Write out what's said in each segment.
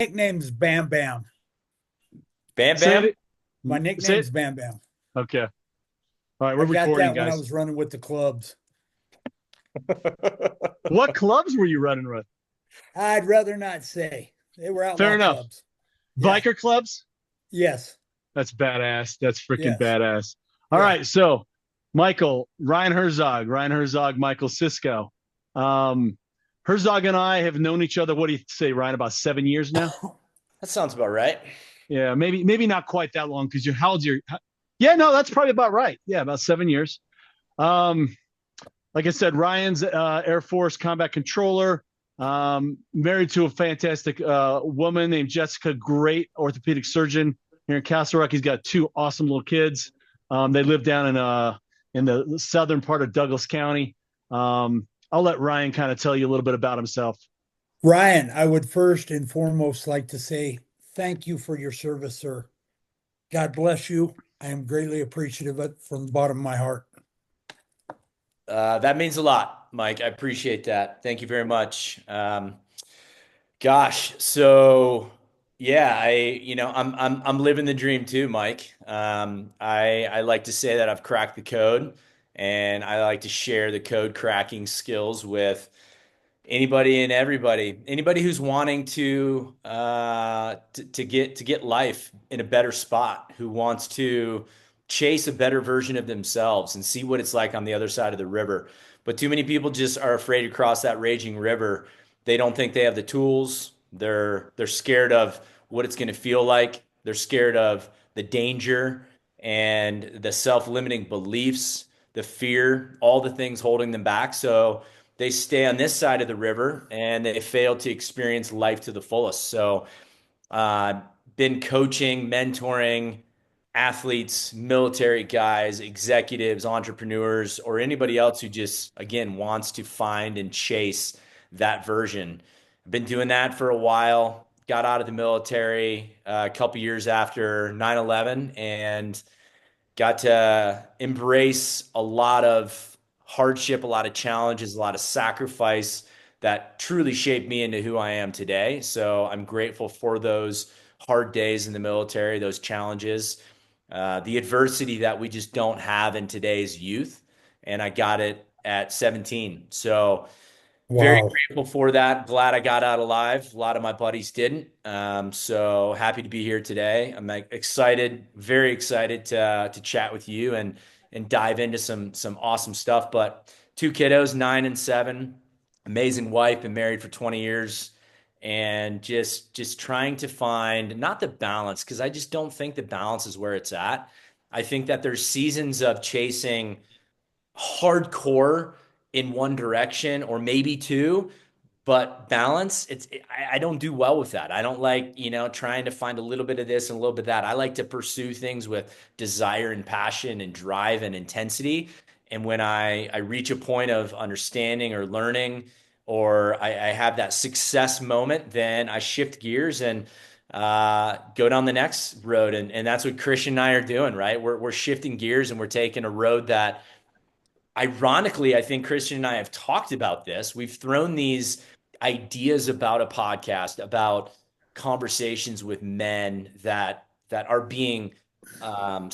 Nickname's Bam Bam. Bam Say Bam? it. My Say nickname's it. Bam Bam. Okay. All right, we're I got recording, that when I guys. was running with the clubs. What clubs were you running with? I'd rather not say. They were Fair outlaw enough. clubs. Yeah. Biker clubs? Yes. That's badass. That's freaking Yes. badass. All Yeah. right, so Michael, Ryan Herzog, Michael Cisco. Um, Herzog and I have known each other. What do you say, Ryan? About 7 years now? That sounds about right. Yeah, maybe not quite that long because you're how old's your? Yeah, no, that's probably about right. Yeah, about 7 years. Um, like I said, Ryan's Air Force combat controller, married to a fantastic woman named Jessica, great orthopedic surgeon here in Castle Rock. He's got two awesome little kids. They live down in the southern part of Douglas County. I'll let Ryan kind of tell you a little bit about himself. Ryan, I would first and foremost like to say thank you for your service, sir. God bless you. I am greatly appreciative of it from the bottom of my heart. That means a lot, Mike. I appreciate that. Thank you very much. Gosh, so yeah, I'm living the dream too, Mike. I like to say that I've cracked the code, and I like to share the code cracking skills with anybody and everybody. Anybody who's wanting to get life in a better spot, who wants to chase a better version of themselves and see what it's like on the other side of the river. But too many people just are afraid to cross that raging river. They don't think they have the tools. They're scared of what it's going to feel like. They're scared of the danger and the self-limiting beliefs, the fear, all the things holding them back. So they stay on this side of the river and they fail to experience life to the fullest. So, uh, been coaching, mentoring athletes, military guys, executives, entrepreneurs, or anybody else who just, again, wants to find and chase that version. I've been doing that for a while. Got out of the military a couple years after 9/11 and got to embrace a lot of hardship, a lot of challenges, a lot of sacrifice that truly shaped me into who I am today. So I'm grateful for those hard days in the military, those challenges, the adversity that we just don't have in today's youth. And I got it at 17. So very Wow. grateful for that. Glad I got out alive. A lot of my buddies didn't. So happy to be here today. I'm like, excited, very excited to chat with you and dive into some awesome stuff. But two kiddos, 9 and 7, amazing wife, been married for 20 years, and just trying to find not the balance, because I just don't think the balance is where it's at. I think that there's seasons of chasing hardcore in one direction or maybe two, but balance, I don't do well with that. I don't like, trying to find a little bit of this and a little bit of that. I like to pursue things with desire and passion and drive and intensity. And when I reach a point of understanding or learning, or I have that success moment, then I shift gears and go down the next road. And that's what Christian and I are doing, right? We're shifting gears and we're taking a road that, ironically, I think Christian and I have talked about this. We've thrown these ideas about a podcast, about conversations with men that are being, um,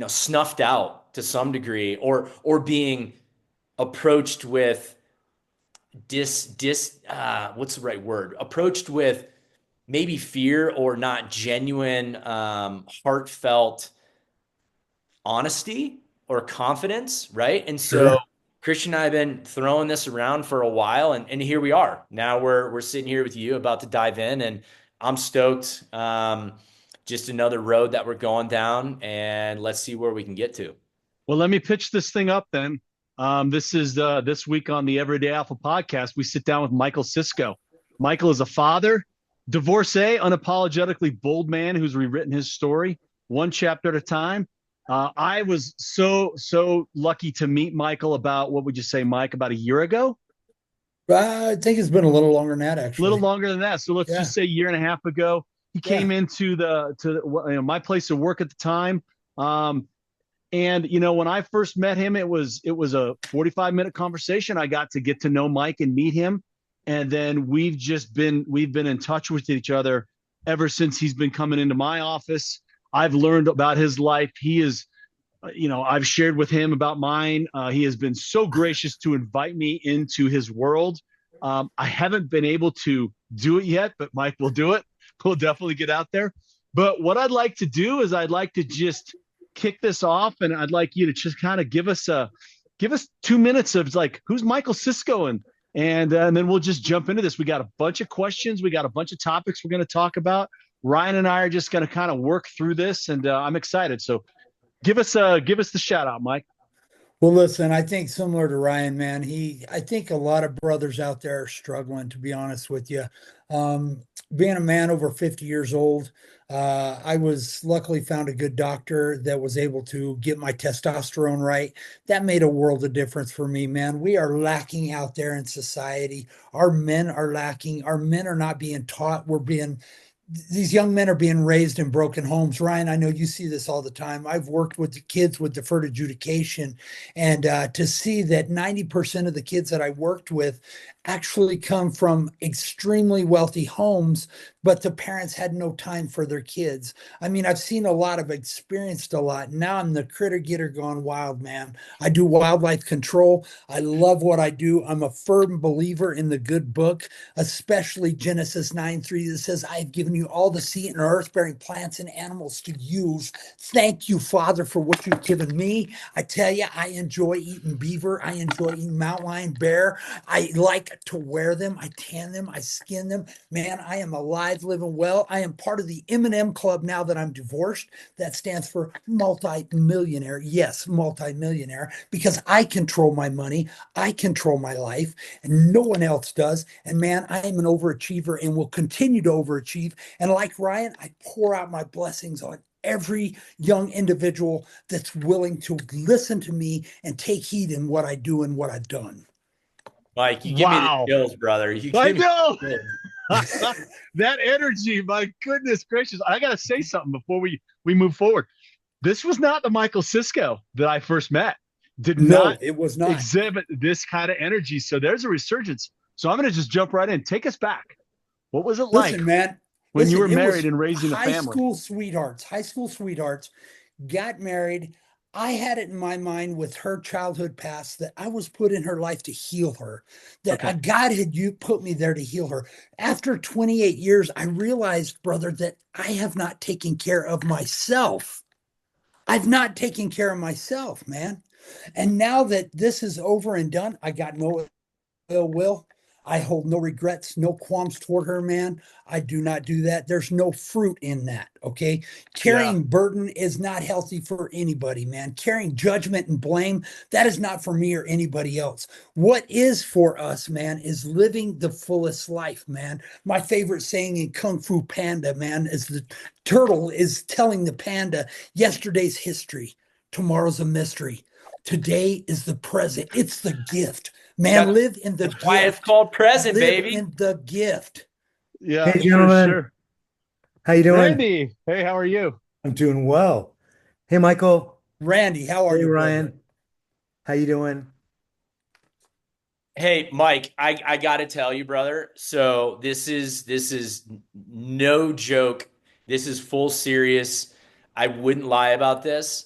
snuffed out to some degree, or being approached with what's the right word? Approached with maybe fear or not genuine, heartfelt honesty or confidence, right? And so Sure. Christian and I have been throwing this around for a while, and here we are. Now we're sitting here with you, about to dive in, and I'm stoked. Just another road that we're going down, and let's see where we can get to. Well, let me pitch this thing up then. This is this week on the Everyday Alpha podcast. We sit down with Michael Cisco. Michael is a father, divorcee, unapologetically bold man who's rewritten his story one chapter at a time. I was so lucky to meet Michael about, what would you say, Mike, about a year ago? I think it's been a little longer than that, A little actually. longer than that. So let's Yeah. just say a year and a half ago. He Yeah. came into my place of work at the time. Um, and when I first met him, it was a 45-minute conversation. I got to get to know Mike and meet him. And then we've been in touch with each other ever since he's been coming into my office. I've learned about his life. He is, I've shared with him about mine. He has been so gracious to invite me into his world. I haven't been able to do it yet, but Mike will do it. We'll definitely get out there. But what I'd like to do is I'd like to just kick this off, and I'd like you to just kind of give us 2 minutes of like, who's Michael Cisco, and then we'll just jump into this. We got a bunch of questions. We got a bunch of topics we're going to talk about. Ryan and I are just going to kind of work through this, and I'm excited. So give us the shout out, Mike. Well, listen, I think similar to Ryan, man, I think a lot of brothers out there are struggling, to be honest with you. Um, Being a man over 50 years old, I was luckily found a good doctor that was able to get my testosterone right. That made a world of difference for me, man. We are lacking out there in society. Our men are lacking. Our men are not being taught. These young men are being raised in broken homes. Ryan, I know you see this all the time. I've worked with the kids with deferred adjudication, and to see that 90% of the kids that I worked with actually come from extremely wealthy homes, but the parents had no time for their kids. I mean, I've seen a lot, I've experienced a lot. Now I'm the critter getter gone wild, man. I do wildlife control. I love what I do. I'm a firm believer in the good book, especially Genesis 9:3 that says, I have given you all the seed and earth bearing plants and animals to use. Thank you, Father, for what you've given me. I tell you, I enjoy eating beaver. I enjoy eating mountain lion, bear. I like to wear them. I tan them. I skin them. Man, I am alive, living well. I am part of the M&M Club now that I'm divorced. That stands for multi-millionaire. Yes, multi-millionaire, because I control my money. I control my life, and no one else does. And man, I am an overachiever and will continue to overachieve. And like Ryan, I pour out my blessings on every young individual that's willing to listen to me and take heed in what I do and what I've done. Mike, you give me the Wow. chills, brother. You I give me know. the chills. That energy, my goodness gracious. I got to say something before we move forward. This was not the Michael Cisco that I first met. Did No, not it was not. exhibit this kind of energy. So there's a resurgence. So I'm going to just jump right in. Take us back. What was it like Listen, man. when you Listen, were it married was and raising a family? high school sweethearts, got married. I had it in my mind with her childhood past that I was put in her life to heal her, that Okay. God had you put me there to heal her. After 28 years, I realized, brother, that I have not taken care of myself. I've not taken care of myself, man. And now that this is over and done, I got no ill will. I hold no regrets, no qualms toward her, man. I do not do that. There's no fruit in that. Okay. Yeah. Carrying burden is not healthy for anybody, man. Carrying judgment and blame, that is not for me or anybody else. What is for us, man, is living the fullest life, man. My favorite saying in Kung Fu Panda, man, is the turtle is telling the panda yesterday's history, tomorrow's a mystery. Today is the present. It's the gift. Man, That's, live in the that's why it's gift. called present, Live baby. in the gift. Yeah, Hey, for gentlemen, sure. how you doing? Randy, hey, how are you? I'm doing well. Hey, Michael. Randy, how are Hey, you, brother? Ryan. How you doing? Hey, Mike, I gotta tell you, brother. So this is no joke. This is full serious. I wouldn't lie about this.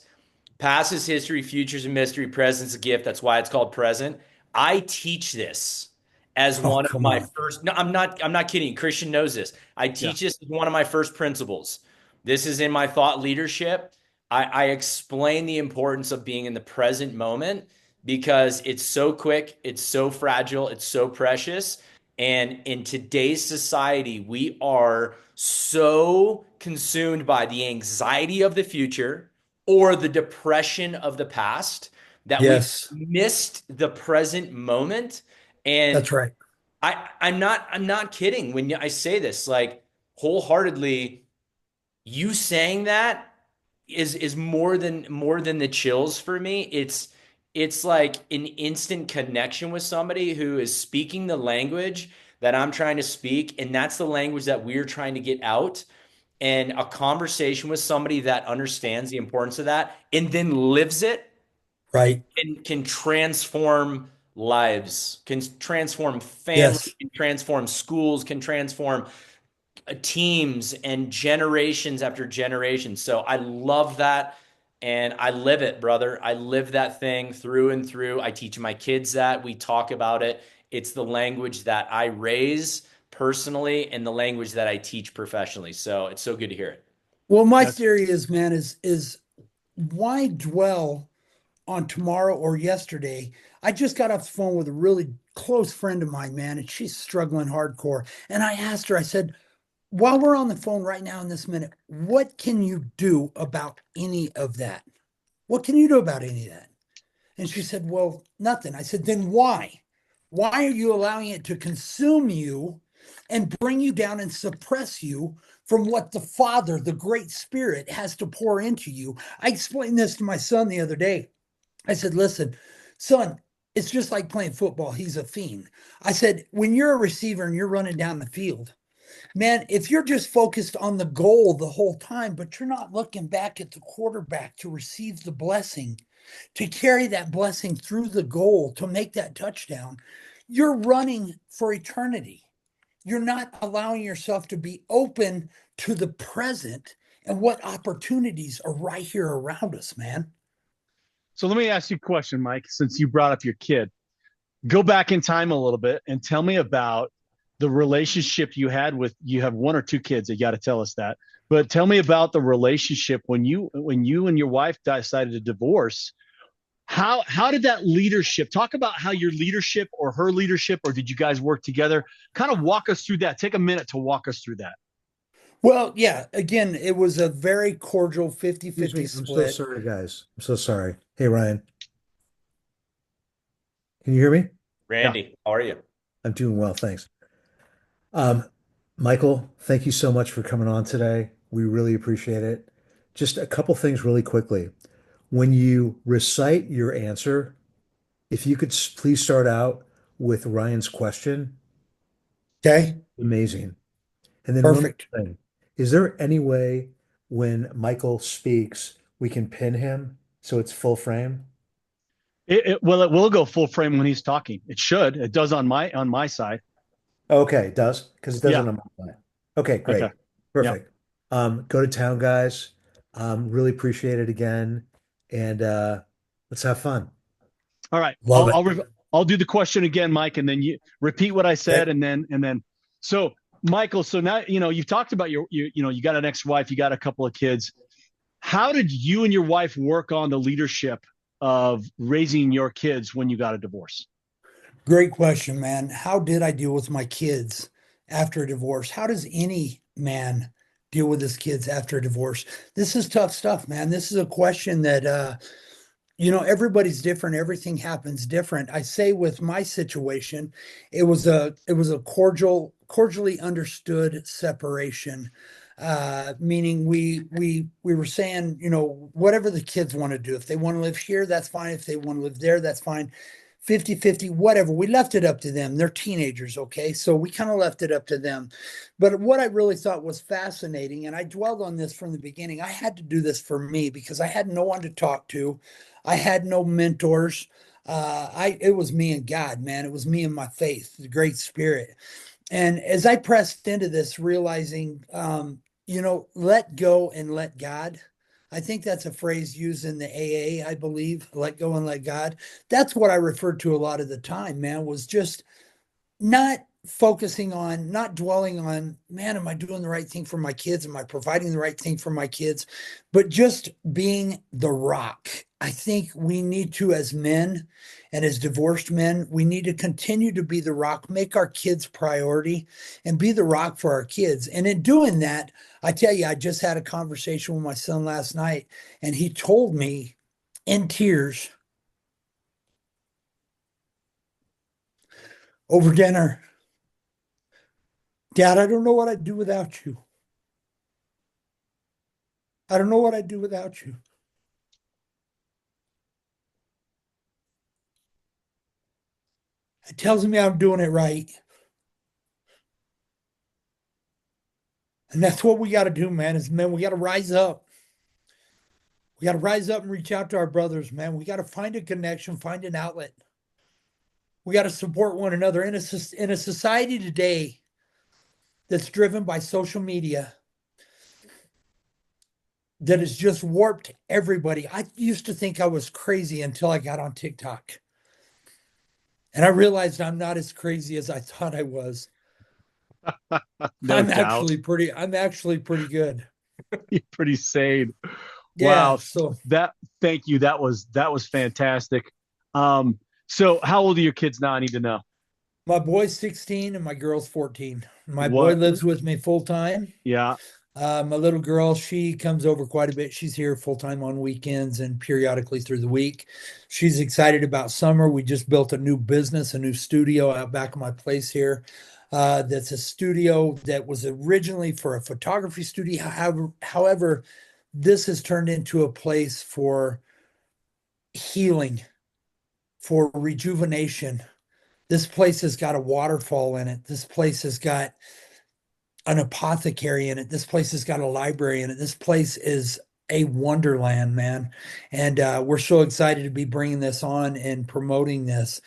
Past is history, futures a mystery, present's a gift. That's why it's called present. I teach this as Oh, one of come my on. first. No, I'm not kidding. Christian knows this. I Yeah. teach this as one of my first principles. This is in my thought leadership. I explain the importance of being in the present moment because it's so quick, it's so fragile, it's so precious. And in today's society, we are so consumed by the anxiety of the future or the depression of the past that we've Yes, missed the present moment. And that's right. I'm not kidding when I say this, like wholeheartedly, you saying that is more than the chills for me. It's like an instant connection with somebody who is speaking the language that I'm trying to speak, and that's the language that we're trying to get out. And a conversation with somebody that understands the importance of that and then lives it Right. and can transform lives, can transform families, Yes. can transform schools, can transform teams and generations after generation. So I love that. And I live it, brother. I live that thing through and through. I teach my kids that. We talk about it. It's the language that I raise personally and the language that I teach professionally. So it's so good to hear it. Well, my That's theory is, man, is why dwell on tomorrow or yesterday? I just got off the phone with a really close friend of mine, man, and she's struggling hardcore. And I asked her, I said, while we're on the phone right now in this minute, what can you do about any of that? What can you do about any of that? And she said, well, nothing. I said, then why? Why are you allowing it to consume you and bring you down and suppress you from what the Father, the Great Spirit, has to pour into you? I explained this to my son the other day. I said, listen, son, it's just like playing football. He's a fiend. I said, when you're a receiver and you're running down the field, man, if you're just focused on the goal the whole time, but you're not looking back at the quarterback to receive the blessing, to carry that blessing through the goal, to make that touchdown, you're running for eternity. You're not allowing yourself to be open to the present and what opportunities are right here around us, man. so. Let me ask you a question, Mike. Since you brought up your kid, go back in time a little bit and tell me about the relationship you had with. You have one or two kids. You got to tell us that. But tell me about the relationship when you and your wife decided to divorce. How did that leadership, talk about how your leadership or her leadership, or did you guys work together? Kind of walk us through that. Take a minute to walk us through that. Well, yeah, again, it was a very cordial 50 Excuse 50 me. I'm so split. sorry, guys. I'm so sorry. Hey, Ryan, can you hear me? Yeah. Randy, how are you? I'm doing well, thanks. Um, Michael, thank you so much for coming on today. We really appreciate it. Just a couple things really quickly. When you recite your answer, if you could please start out with Ryan's question, Okay, amazing. And then one perfect. more thing. Is there any way when Michael speaks, we can pin him so it's full frame? Well, it will go full frame when he's talking. It should. It does on my side. Okay, it does, because it Yeah. doesn't on my line. Okay, Okay. great. Yeah. Perfect. Go to town, guys. Really appreciate it again. And let's have fun. All right. Love it. I'll do the question again, Mike, and then you repeat what I Okay. said, and then. So, Michael, so now you've talked about you got an ex-wife, you got a couple of kids. How did you and your wife work on the leadership of raising your kids when you got a divorce? Great question, man. How did I deal with my kids after a divorce? How does any man deal with his kids after a divorce? This is tough stuff, man. This is a question that everybody's different. Everything happens different. I say with my situation, it was a cordially understood separation. Meaning we were saying, whatever the kids want to do. If they want to live here, that's fine. If they want to live there, that's fine. 50-50, whatever. We left it up to them. They're teenagers, okay? So we kind of left it up to them. But what I really thought was fascinating, and I dwelled on this from the beginning, I had to do this for me because I had no one to talk to. I had no mentors. It was me and God, man. It was me and my faith, the Great Spirit. And as I pressed into this, realizing, let go and let God. I think that's a phrase used in the AA, I believe, let go and let God. That's what I referred to a lot of the time, man, was just not focusing on, not dwelling on, man, am I doing the right thing for my kids? Am I providing the right thing for my kids? But just being the rock. I think we need to, as men and as divorced men, we need to continue to be the rock, make our kids priority, and be the rock for our kids. And in doing that, I tell you, I just had a conversation with my son last night, and he told me in tears over dinner, Dad, I don't know what I'd do without you. I don't know what I'd do without you. It tells me I'm doing it right. And that's what we got to do, man, is men, we got to rise up. We got to rise up and reach out to our brothers, man. We got to find a connection, find an outlet. We got to support one another in in a society today that's driven by social media that has just warped everybody. I used to think I was crazy until I got on TikTok. And I realized I'm not as crazy as I thought I was. No doubt. I'm actually pretty good. You're pretty sane. Yeah. Wow. So That thank you. That was fantastic. So how old are your kids now? I need to know. my boy's 16 and my girl's 14. My boy What? lives with me full time. Yeah. My little girl, she comes over quite a bit. She's here full time on weekends and periodically through the week. She's excited about summer. We just built a new business, a new studio out back of my place here. That's a studio that was originally for a photography studio. However, this has turned into a place for healing, for rejuvenation. This place has got a waterfall in it. This place has got an apothecary in it. This place has got a library in it. This place is a wonderland, man. And we're so excited to be bringing this on and promoting this.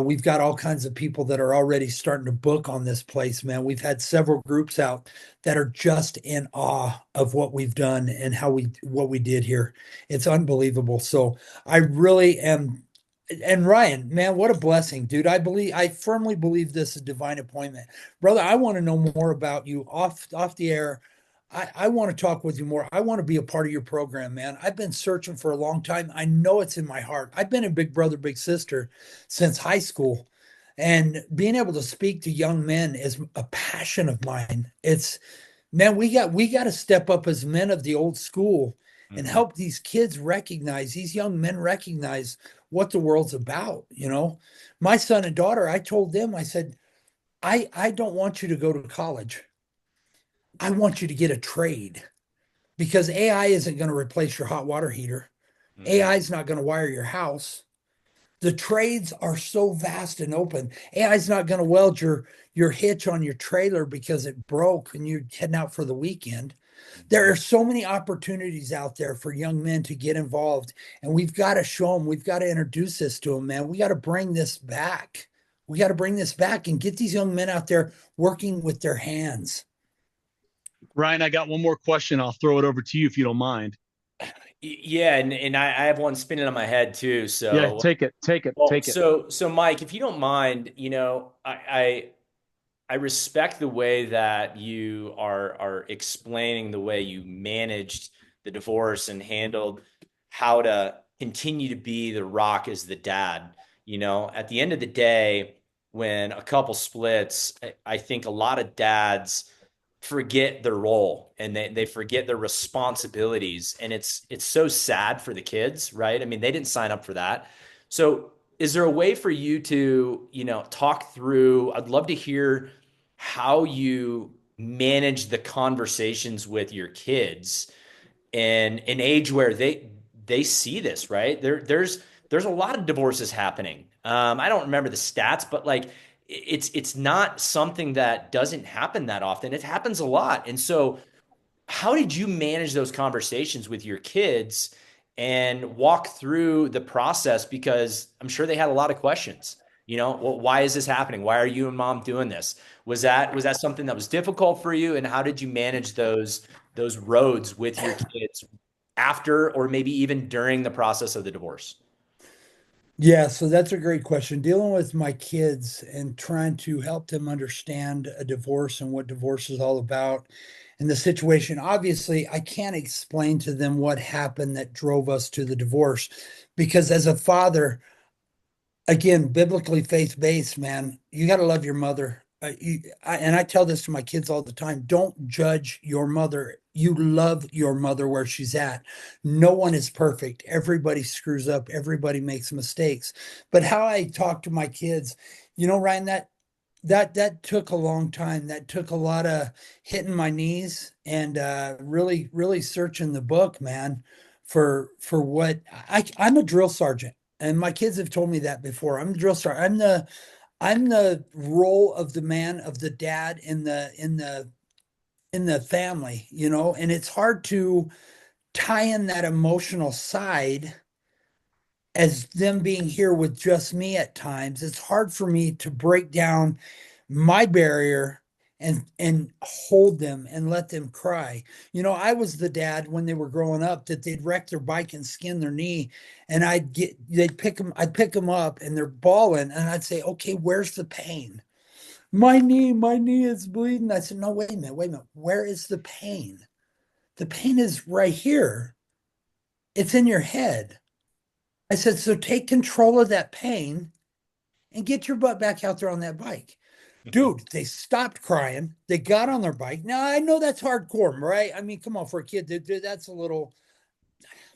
We've got all kinds of people that are already starting to book on this place, man. We've had several groups out that are just in awe of what we've done and what we did here. It's unbelievable. So I really am. And Ryan, man, what a blessing, dude. I firmly believe this is divine appointment. Brother, I want to know more about you off the air. I want to talk with you more. I want to be a part of your program, man. I've been searching for a long time. I know it's in my heart. I've been in Big Brother, Big Sister since high school. And being able to speak to young men is a passion of mine. It's man, we got to step up as men of the old school and Mhm. help these kids recognize, these young men recognize what the world's about, you know. My son and daughter, I told them, I said, I don't want you to go to college. I want you to get a trade because AI isn't going to replace your hot water heater. Mhm. AI is not going to wire your house. The trades are so vast and open. AI is not going to weld your hitch on your trailer because it broke and you're heading out for the weekend. There Mhm. are so many opportunities out there for young men to get involved, and we've got to show them. We've got to introduce this to them, man. We got to bring this back. We got to bring this back and get these young men out there working with their hands. Ryan, I got one more question. I'll throw it over to you if you don't mind. Yeah, and I have one spinning on my head too. Yeah, So, take it, take it, well, take it. so Mike, if you don't mind, I respect the way that you are explaining the way you managed the divorce and handled how to continue to be the rock as the dad. At the end of the day, when a couple splits, I think a lot of dads forget their role and they forget their responsibilities. And it's so sad for the kids, right? I mean, they didn't sign up for that. So is there a way for you to, talk through? I'd love to hear how you manage the conversations with your kids in an age where they see this, right? There's a lot of divorces happening. I don't remember the stats, but like it's not something that doesn't happen that often. It happens a lot. And so how did you manage those conversations with your kids and walk through the process? Because I'm sure they had a lot of questions. Well, why is this happening? Why are you and mom doing this? Was that something that was difficult for you? And how did you manage those roads with your kids after or maybe even during the process of the divorce? Yeah, so that's a great question. Dealing with my kids and trying to help them understand a divorce and what divorce is all about and the situation. Obviously, I can't explain to them what happened that drove us to the divorce because as a father, again, biblically faith-based, man, you got to love your mother. And I tell this to my kids all the time. Don't judge your mother. You love your mother where she's at. No one is perfect. Everybody screws up. Everybody makes mistakes. But how I talk to my kids, Ryan, that took a long time. That took a lot of hitting my knees and really, really searching the book, man, for what I'm a drill sergeant. And my kids have told me that before. I'm the drill sergeant. I'm the role of the man, of the dad in the family, and it's hard to tie in that emotional side as them being here with just me at times, it's hard for me to break down my barrier and hold them and let them cry. I was the dad when they were growing up that they'd wreck their bike and skin their knee, and I'd pick them up and they're bawling, and I'd say, "Okay, where's the pain?" My knee is bleeding. I said, "No, wait a minute. Where is the pain? The pain is right here. It's in your head." I said, "So take control of that pain and get your butt back out there on that bike." Dude, they stopped crying. They got on their bike. Now, I know that's hardcore, right? I mean, come on, for a kid, that's a little,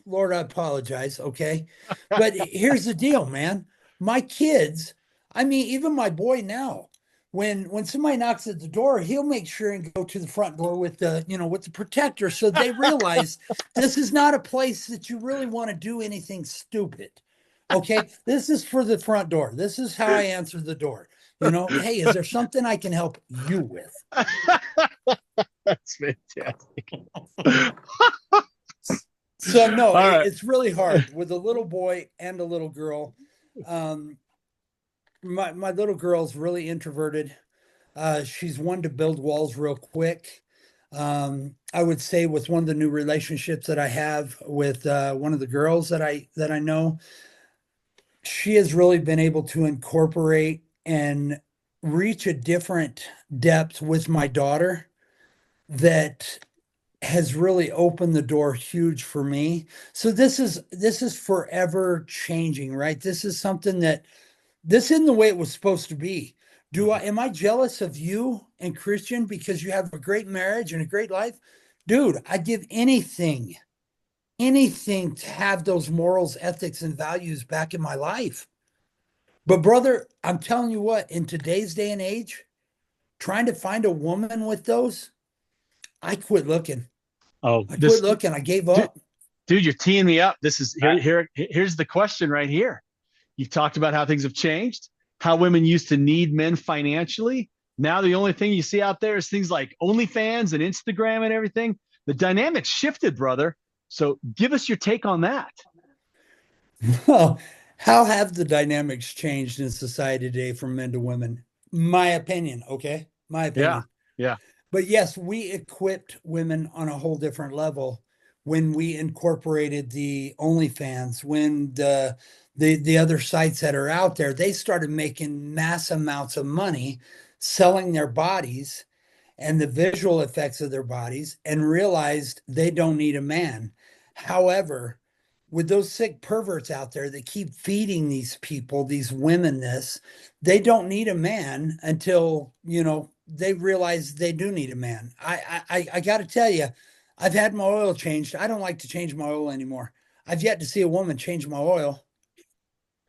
Lord, I apologize. Okay. But here's the deal, man. My kids, I mean, even my boy now, when somebody knocks at the door, he'll make sure and go to the front door with the protector, so they realize this is not a place that you really want to do anything stupid. Okay. This is for the front door. This is how I answer the door. Hey, is there something I can help you with? That's fantastic. So no, All right. it's really hard with a little boy and a little girl. Um, my little girl's really introverted. She's one to build walls real quick. I would say with one of the new relationships that I have with one of the girls that I know, she has really been able to incorporate and reach a different depth with my daughter that has really opened the door huge for me. So this is forever changing, right? This is something that this isn't the way it was supposed to be. Am I jealous of you and Christian because you have a great marriage and a great life? Dude, I'd give anything to have those morals, ethics, and values back in my life. But brother, I'm telling you what, in today's day and age, trying to find a woman with those, I quit looking. Oh, I quit looking. I gave dude, up. dude, you're teeing me up. This is I, here's the question right here. You've talked about how things have changed, how women used to need men financially. Now the only thing you see out there is things like OnlyFans and Instagram and everything. The dynamics shifted, brother. So give us your take on that. Well, how have the dynamics changed in society today from men to women? My opinion, okay? My Yeah. opinion. Yeah. But yes, we equipped women on a whole different level when we incorporated the OnlyFans, when the other sites that are out there, they started making mass amounts of money selling their bodies and the visual effects of their bodies and realized they don't need a man. However, with those sick perverts out there that keep feeding these people, these women this, they don't need a man until, they realize they do need a man. I got to tell you, I've had my oil changed. I don't like to change my oil anymore. I've yet to see a woman change my oil.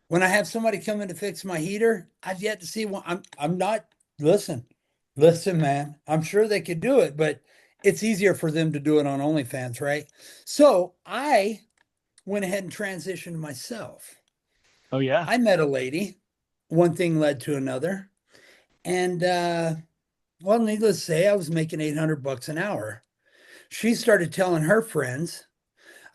When I have somebody come in to fix my heater, I've yet to see one. I'm not listen, listen, man. I'm sure they could do it, but it's easier for them to do it on OnlyFans, right? So I went ahead and transitioned myself. Oh yeah. I met a lady. One thing led to another, and well, needless to say, I was making 800 bucks an hour. She started telling her friends.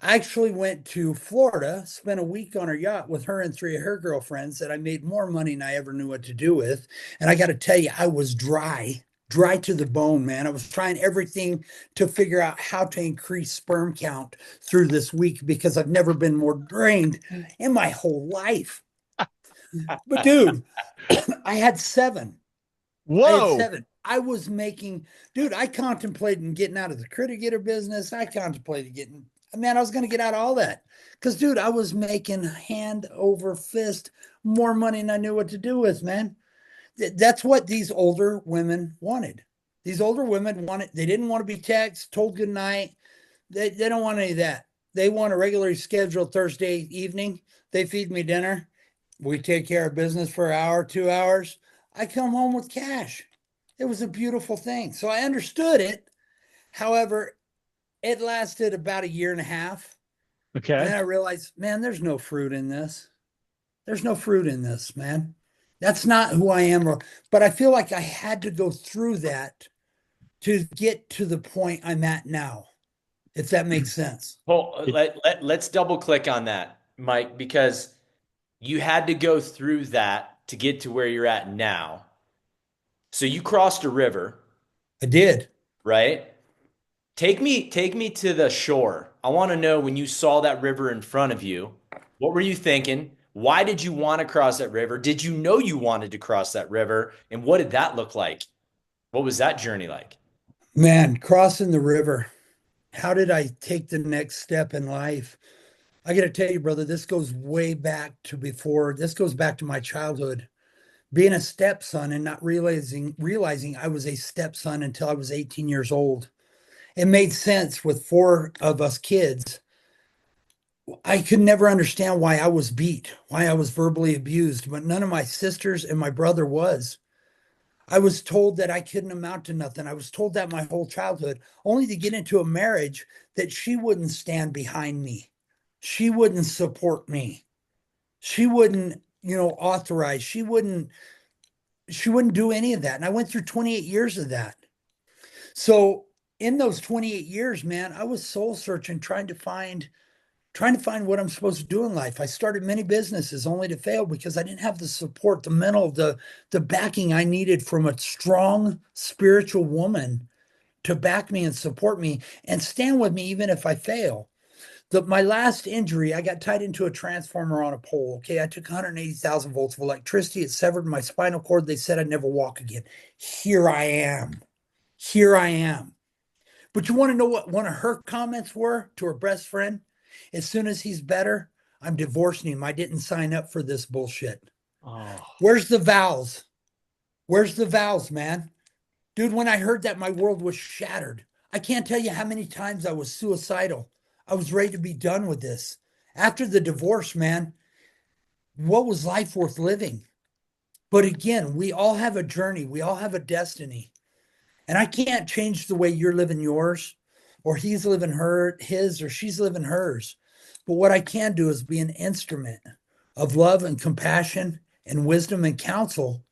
I actually went to Florida, spent a week on her yacht with her and three of her girlfriends that I made more money than I ever knew what to do with. And I got to tell you, I was dry to the bone, man. I was trying everything to figure out how to increase sperm count through this week because I've never been more drained in my whole life. But dude, I had seven. I had Whoa. seven. I was making, dude, I contemplated getting out of the critter getter business. I contemplated getting, man, I was going to get out of all that. Because, dude, I was making hand over fist more money than I knew what to do with, man. That's what these older women wanted. These older women wanted, they didn't want to be texted, told good night. They don't want any of that. They want a regularly scheduled Thursday evening. They feed me dinner. We take care of business for an hour, 2 hours. I come home with cash. It was a beautiful thing. So I understood it. However, it lasted about a year and a half. And Okay. then I realized, man, there's no fruit in this. There's no fruit in this, man. That's not who I am. But I feel like I had to go through that to get to the point I'm at now, if that makes sense. well, It, let's double click on that, Mike, because you had to go through that to get to where you're at now. So you crossed a river, I did. right? Take me to the shore. I want to know when you saw that river in front of you, what were you thinking? Why did you want to cross that river? Did you know you wanted to cross that river? And what did that look like? What was that journey like? Man, crossing the river. How did I take the next step in life? I got to tell you, brother, this goes way back to before. This goes back to my childhood. Being a stepson and not realizing I was a stepson until I was 18 years old. It made sense with four of us kids. I could never understand why I was beat, why I was verbally abused, but none of my sisters and my brother was. I was told that I couldn't amount to nothing. I was told that my whole childhood, only to get into a marriage that she wouldn't stand behind me. She wouldn't support me. She wouldn't, authorize. She wouldn't do any of that. And I went through 28 years of that. So in those 28 years, man, I was soul searching, trying to find what I'm supposed to do in life. I started many businesses only to fail because I didn't have the support, the backing I needed from a strong spiritual woman to back me and support me and stand with me even if I fail. My last injury, I got tied into a transformer on a pole. Okay, I took 180,000 volts of electricity. It severed my spinal cord. They said I'd never walk again. Here I am. Here I am. But you want to know what one of her comments were to her best friend? As soon as he's better, I'm divorcing him. I didn't sign up for this bullshit. Oh, Where's the vows? Where's the vows, man? Dude, when I heard that, my world was shattered. I can't tell you how many times I was suicidal. I was ready to be done with this. After the divorce, man, what was life worth living? But again, we all have a journey, we all have a destiny. And I can't change the way you're living yours, or he's living his, or she's living hers. But what I can do is be an instrument of love and compassion and wisdom and counsel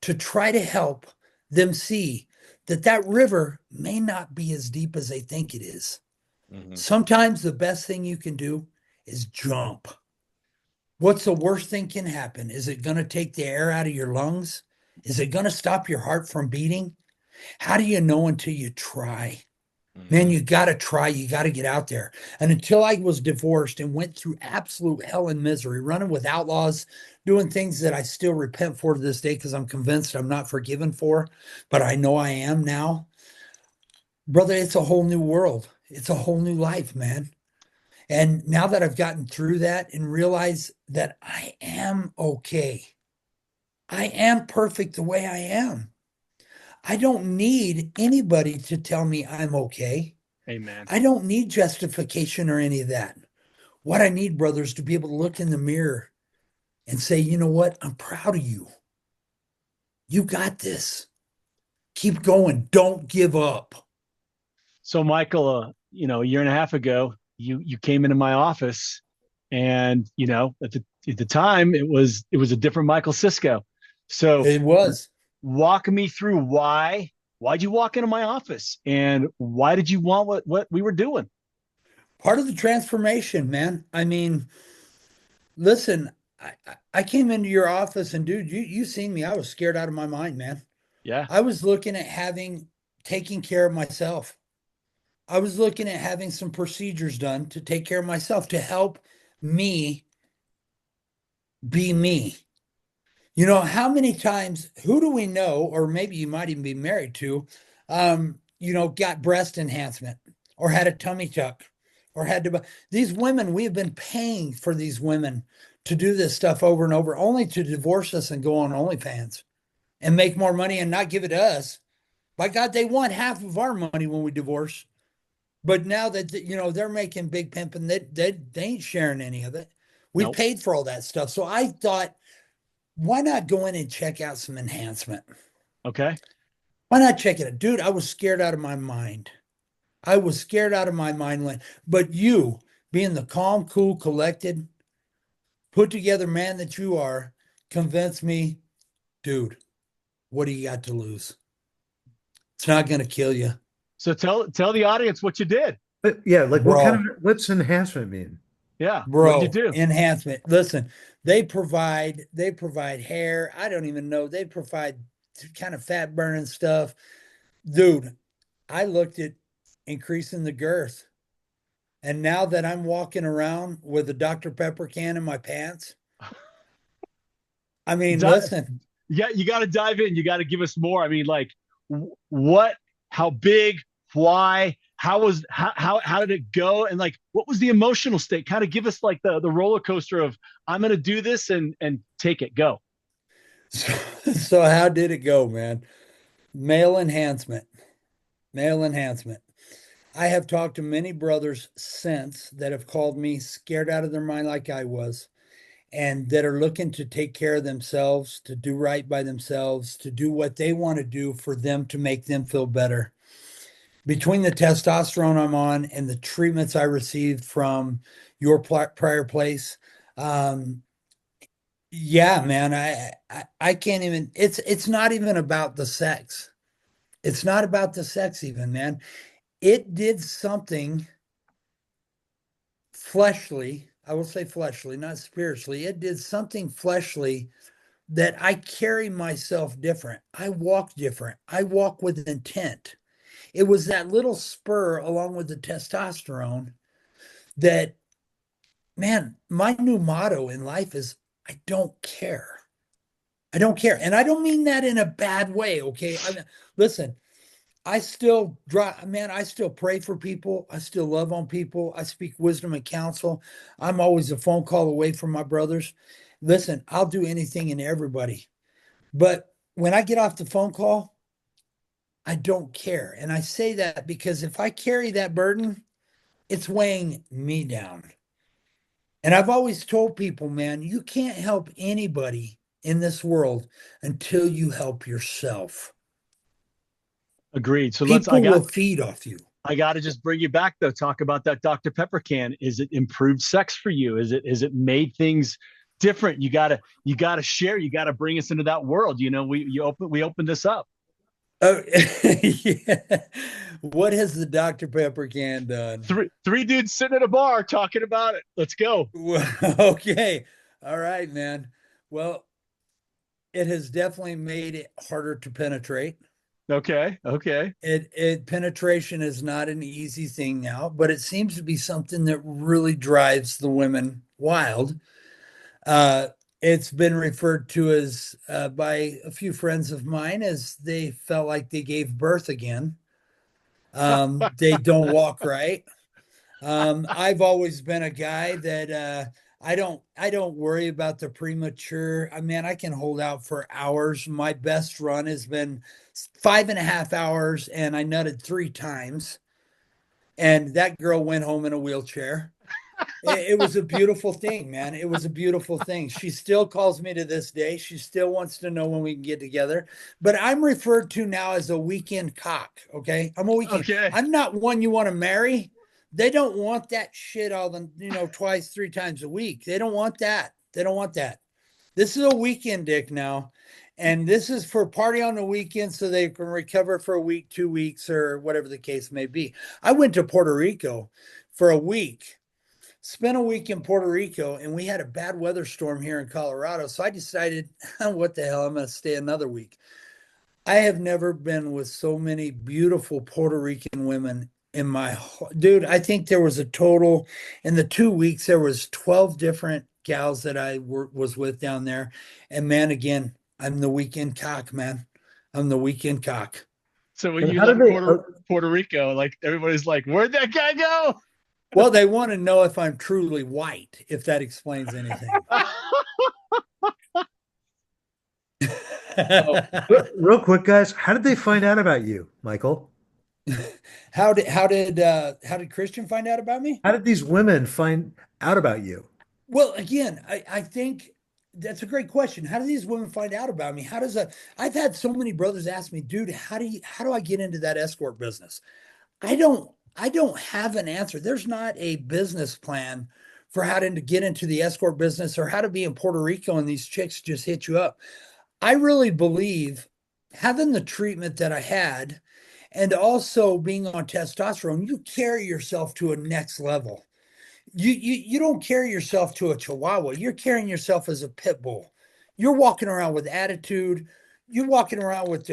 to try to help them see that that river may not be as deep as they think it is. Mhm. Sometimes the best thing you can do is jump. What's the worst thing can happen? Is it going to take the air out of your lungs? Is it going to stop your heart from beating? How do you know until you try? Man, Mhm. you got to try. You got to get out there. And until I was divorced and went through absolute hell and misery, running with outlaws, doing things that I still repent for to this day because I'm convinced I'm not forgiven for, but I know I am now. Brother, it's a whole new world. It's a whole new life, man. And now that I've gotten through that and realized that I am okay, I am perfect the way I am. I don't need anybody to tell me I'm okay. amen. I don't need justification or any of that. What I need, brother, is to be able to look in the mirror and say, you know what? I'm proud of you. You got this. Keep going. Don't give up. So, Michael, a year and a half ago, you came into my office, and at the time it was a different Michael Cisco. So, It was walk me through why'd you walk into my office, and why did you want what we were doing? part of the transformation, man. I mean, listen, I came into your office and dude, you seen me. I was scared out of my mind, man. Yeah. I was looking at taking care of myself. I was looking at having some procedures done to take care of myself, to help me be me. How many times, who do we know, or maybe you might even be married to, got breast enhancement or had a tummy tuck or these women, we have been paying for these women to do this stuff over and over, only to divorce us and go on OnlyFans and make more money and not give it to us. By God, they want half of our money when we divorce. But now that they're making big pimping, they ain't sharing any of it. We Nope. paid for all that stuff. So I thought, why not go in and check out some enhancement? Okay. Why not check it out? Dude, I was scared out of my mind. I was scared out of my mind but you, being the calm, cool, collected, put together man that you are, convinced me, dude, what do you got to lose? It's not going to kill you. So tell the audience what you did. But yeah, like Bro, what's enhancement mean? Yeah. What'd you Bro, do? enhancement. Listen, they provide hair. I don't even know. They provide kind of fat burning stuff. Dude, I looked at increasing the girth. And now that I'm walking around with a Dr. Pepper can in my pants, I mean, Di- listen. yeah, you got to dive in. You got to give us more. I mean, like, what? How big? Why? How did it go? And like, what was the emotional state? Kind of give us like the roller coaster of I'm going to do this and take it. Go. So, so how did it go, man? Male enhancement. Male enhancement. I have talked to many brothers since that have called me scared out of their mind like I was, and that are looking to take care of themselves, to do right by themselves, to do what they want to do for them to make them feel better. Between the testosterone I'm on and the treatments I received from your prior place, um, yeah, man, I can't even. It's not even about the sex. It's not about the sex, even, man. It did something fleshly. I will say fleshly, not spiritually. It did something fleshly that I carry myself different. I walk different. I walk with intent. It was that little spur along with the testosterone that, man, my new motto in life is I don't care. I don't care. And I don't mean that in a bad way, okay? I mean, listen, I still man, I still pray for people. I still love on people. I speak wisdom and counsel. I'm always a phone call away from my brothers. Listen, I'll do anything and everybody. But when I get off the phone call, I don't care. And I say that because if I carry that burden, it's weighing me down. And I've always told people, man, you can't help anybody in this world until you help yourself. Agreed. So let's. People will feed off you. I got to just bring you back though. Talk about that Dr. Pepper can. Is it improved sex for you? Is it made things different? You gotta share. You gotta bring us into that world. You know, we open this up. Oh, yeah. What has the Dr. Pepper can done? Three dudes sitting at a bar talking about it. Let's go. Well, okay. All right, man. Well, it has definitely made it harder to penetrate. Okay. Okay. It penetration is not an easy thing now, but it seems to be something that really drives the women wild. Uh, it's been referred to as by a few friends of mine as they felt like they gave birth again. They don't walk right. I've always been a guy that I don't worry about the premature. I mean, I can hold out for hours. My best run has been 5.5 hours, and I nutted 3 times. And that girl went home in a wheelchair. It was a beautiful thing, man. It was a beautiful thing. She still calls me to this day. She still wants to know when we can get together. But I'm referred to now as a weekend cock. Okay. I'm a weekend. Okay. I'm not one you want to marry. They don't want that shit all the, twice, 3 times a week. They don't want that. They don't want that. This is a weekend dick now. And this is for party on the weekend so they can recover for a week, 2 weeks, or whatever the case may be. I went to Puerto Rico for a week, spent a week in Puerto Rico, and we had a bad weather storm here in Colorado. So I decided, what the hell, I'm going to stay another week. I have never been with so many beautiful Puerto Rican women in my dude. I think there was a total in the 2 weeks, there was 12 different gals that was with down there. And man, again, I'm the weekend cock, man. I'm the weekend cock. So when And you how did left they, Puerto Rico, like everybody's like, "Where'd that guy go?" Well, they want to know if I'm truly white, if that explains anything. Oh, real quick, guys, how did they find out about you, Michael? How did Christian find out about me? How did these women find out about you? Well, again, I think that's a great question. How do these women find out about me? How does a I've had so many brothers ask me, dude, how do I get into that escort business? I don't have an answer. There's not a business plan for how to get into the escort business or how to be in Puerto Rico and these chicks just hit you up. I really believe having the treatment that I had and also being on testosterone, you carry yourself to a next level. you don't carry yourself to a chihuahua. You're carrying yourself as a pit bull. You're walking around with attitude. You're walking around with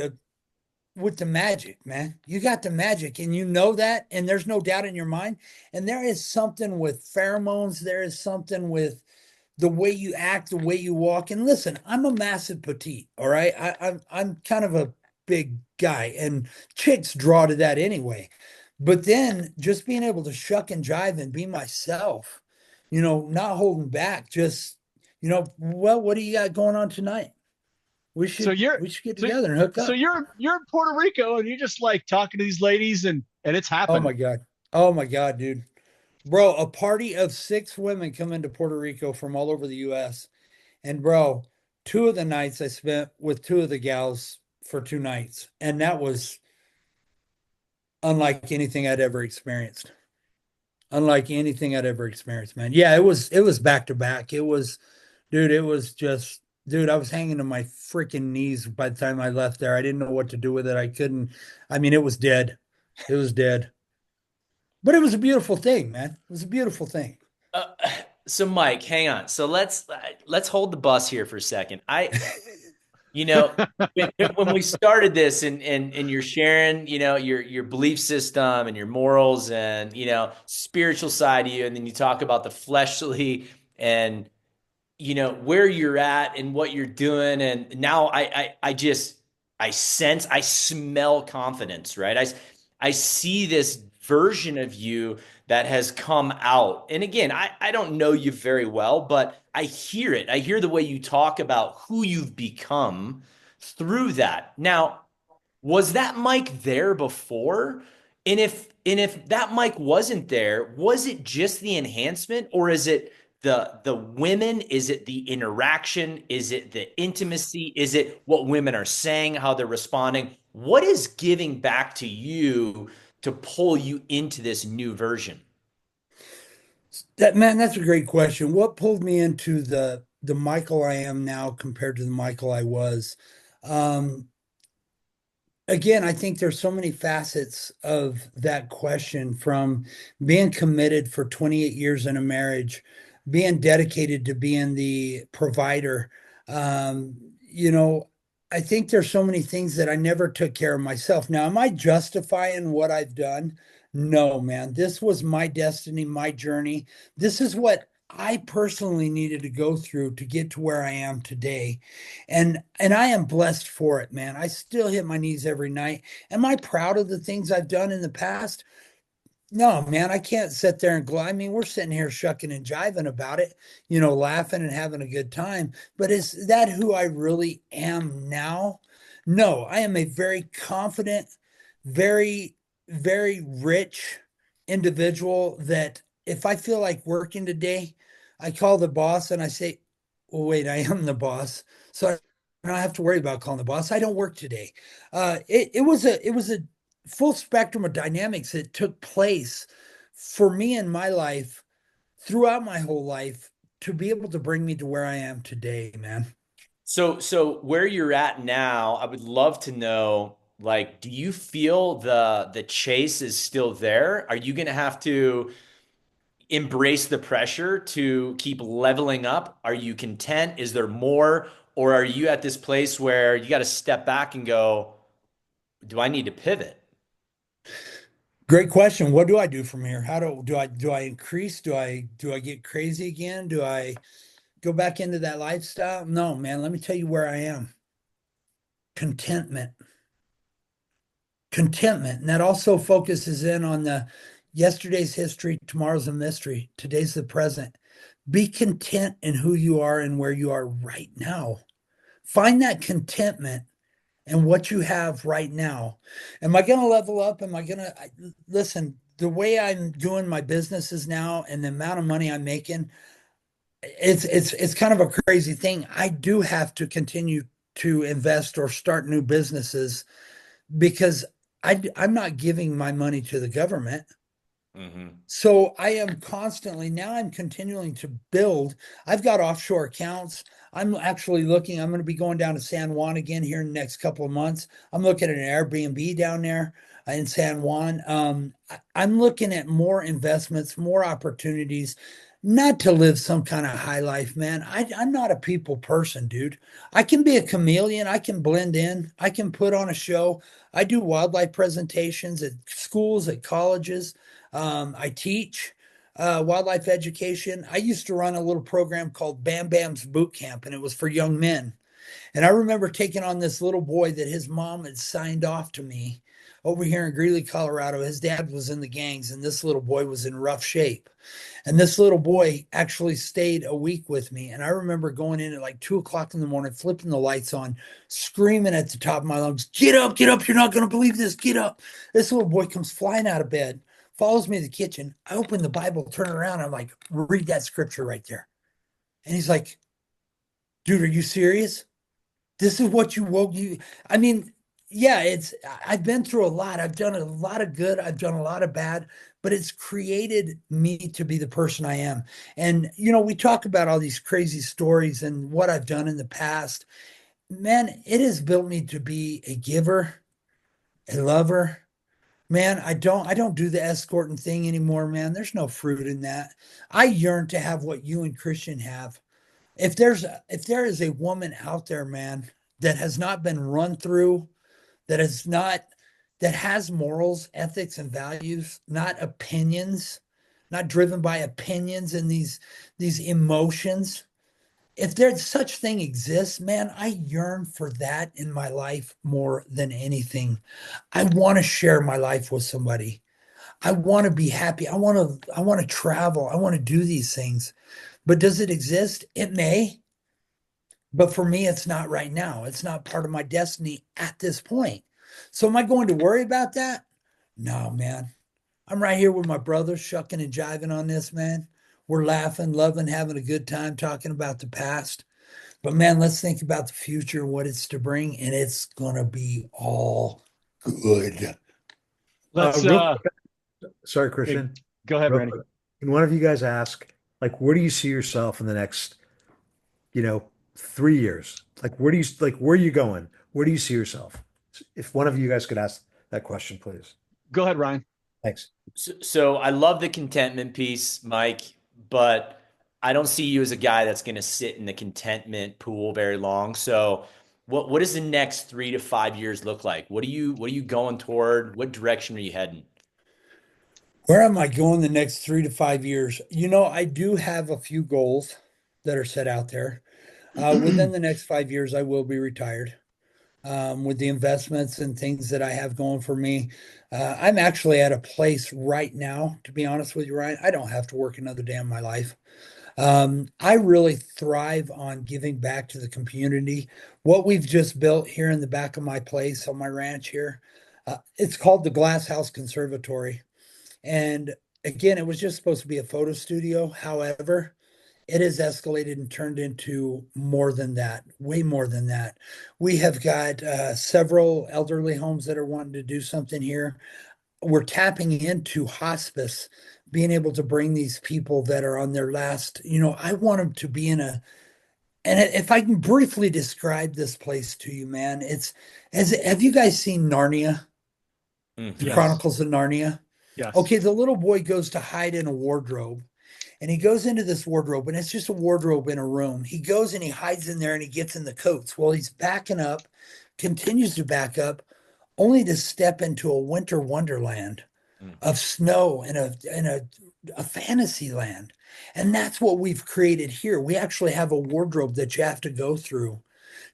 the magic, man. You got the magic and you know that, and there's no doubt in your mind. And there is something with pheromones, there is something with the way you act, the way you walk. And listen, I'm a massive petite, all right. I'm kind of a big guy, and chicks draw to that anyway. But then just being able to shuck and jive and be myself, not holding back, just well, what do you got going on tonight? We So should you're we should get so together and hook so up. you're in Puerto Rico and you're just like talking to these ladies and it's Oh my happening. God. Oh my God, dude. Bro, a party of six women come into Puerto Rico from all over the US. And bro, two of the nights I spent with two of the gals for 2 nights. And that was unlike anything I'd ever experienced. Unlike anything I'd ever experienced, man. Yeah, it was back to back. It was just dude, I was hanging to my freaking knees by the time I left there. I didn't know what to do with it. I couldn't, I mean, it was dead. It was dead. But it was a beautiful thing, man. It was a beautiful thing. Uh, so Mike, hang on. So let's hold the bus here for a second. You know, when we started this and you're sharing, your belief system and your morals and, spiritual side of you, and then you talk about the fleshly and, where you're at and what you're doing. And now I sense, I smell confidence, right? I see this version of you that has come out. And again, I don't know you very well, but I hear it. I hear the way you talk about who you've become through that. Now, was that Mike there before? And if that Mike wasn't there, was it just the enhancement, or is it the women? Is it the interaction? Is it the intimacy? Is it what women are saying, how they're responding? What is giving back to you to pull you into this new version? That man, that's a great question. What pulled me into the Michael I am now compared to the Michael I was? Um, Again, I think there's so many facets of that question, from being committed for 28 years in a marriage, being dedicated to being the provider. Um, you know, I think there's so many things that I never took care of myself. Now, am I justifying what I've done? No, man. This was my destiny, my journey. This is what I personally needed to go through to get to where I am today. And I am blessed for it, man. I still hit my knees every night. Am I proud of the things I've done in the past? No, man, I can't sit there and glow. I mean, we're sitting here shucking and jiving about it, laughing and having a good time. But is that who I really am now? No, I am a very confident, very, very rich individual that if I feel like working today, I call the boss and I say, well, wait, I am the boss. So I don't have to worry about calling the boss. I don't work today. It was a full spectrum of dynamics that took place for me in my life throughout my whole life to be able to bring me to where I am today, man. So where you're at now, I would love to know, like, do you feel the chase is still there? Are you gonna have to embrace the pressure to keep leveling up? Are you content? Is there more? Or are you at this place where you got to step back and go, do I need to pivot? Great question. What do I do from here? How do I increase? Do I get crazy again? Do I go back into that lifestyle? No, man, let me tell you where I am. Contentment. Contentment. And that also focuses in on the yesterday's history, tomorrow's a mystery, today's the present. Be content in who you are and where you are right now. Find that contentment and what you have right now. Am I going to level up? Am I going to listen? The way I'm doing my businesses now and the amount of money I'm making, it's kind of a crazy thing. I do have to continue to invest or start new businesses because I'm not giving my money to the government. Hmm. So I am constantly, now I'm continuing to build. I've got offshore accounts. I'm actually looking, I'm going to be going down to San Juan again here in the next couple of months. I'm looking at an Airbnb down there. in San Juan. I'm looking at more investments, more opportunities, not to live some kind of high life, man. I'm not a people person, dude. I can be a chameleon. I can blend in. I can put on a show. I do wildlife presentations at schools, at colleges. I teach wildlife education. I used to run a little program called Bam Bam's Boot Camp, and it was for young men. And I remember taking on this little boy that his mom had signed off to me over here in Greeley, Colorado. His dad was in the gangs, and this little boy was in rough shape. And this little boy actually stayed a week with me. And I remember going in at like 2 o'clock in the morning, flipping the lights on, screaming at the top of my lungs, get up, you're not going to believe this, get up. This little boy comes flying out of bed, follows me to the kitchen. I open the Bible, turn it around. I'm like, read that scripture right there. And he's like, dude, are you serious? This is what you woke you. I mean, yeah, I've been through a lot. I've done a lot of good. I've done a lot of bad, but it's created me to be the person I am. And, we talk about all these crazy stories and what I've done in the past. Man, it has built me to be a giver, a lover. Man, I don't do the escorting thing anymore, man. There's no fruit in that. I yearn to have what you and Christian have. If there is a woman out there, man, that has not been run through, that is not that has morals, ethics, and values, not opinions, not driven by opinions and these emotions. If there's such thing exists, man, I yearn for that in my life more than anything. I want to share my life with somebody. I want to be happy. I want to travel. I want to do these things. But does it exist? It may. But for me, it's not right now. It's not part of my destiny at this point. So am I going to worry about that? No, man. I'm right here with my brother, shucking and jiving on this, man. We're laughing, loving, having a good time talking about the past. But man, let's think about the future, what it's to bring, and it's gonna be all good. Let's Real quick, sorry, okay, Christian. go ahead, Real Randy. quick. Can one of you guys ask, like, where do you see yourself in the next, you know, 3 years? Like, where are you going? Where do you see yourself? If one of you guys could ask that question, please. Go ahead, Ryan. Thanks. So I love the contentment piece, Mike, but I don't see you as a guy that's going to sit in the contentment pool very long. So what does the next 3 to 5 years look like? What are you going toward? What direction are you heading? Where am I going the next 3 to 5 years? I do have a few goals that are set out there. Within the next 5 years, I will be retired. With the investments and things that I have going for me. I'm actually at a place right now, to be honest with you, Ryan. I don't have to work another day in my life. I really thrive on giving back to the community. What we've just built here in the back of my place on my ranch here, it's called the Glass House Conservatory. And again, it was just supposed to be a photo studio. However, it has escalated and turned into more than that, way more than that. We have got several elderly homes that are wanting to do something here. We're tapping into hospice, being able to bring these people that are on their last, I want them to be in and if I can briefly describe this place to you, man, have you guys seen Narnia, the Yes. Yes. Chronicles of Narnia? Yes. Okay, the little boy goes to hide in a wardrobe. And he goes into this wardrobe, and it's just a wardrobe in a room. He goes and he hides in there and he gets in the coats. Well, he's backing up, continues to back up, only to step into a winter wonderland Mm. of snow and a fantasy land. And that's what we've created here. We actually have a wardrobe that you have to go through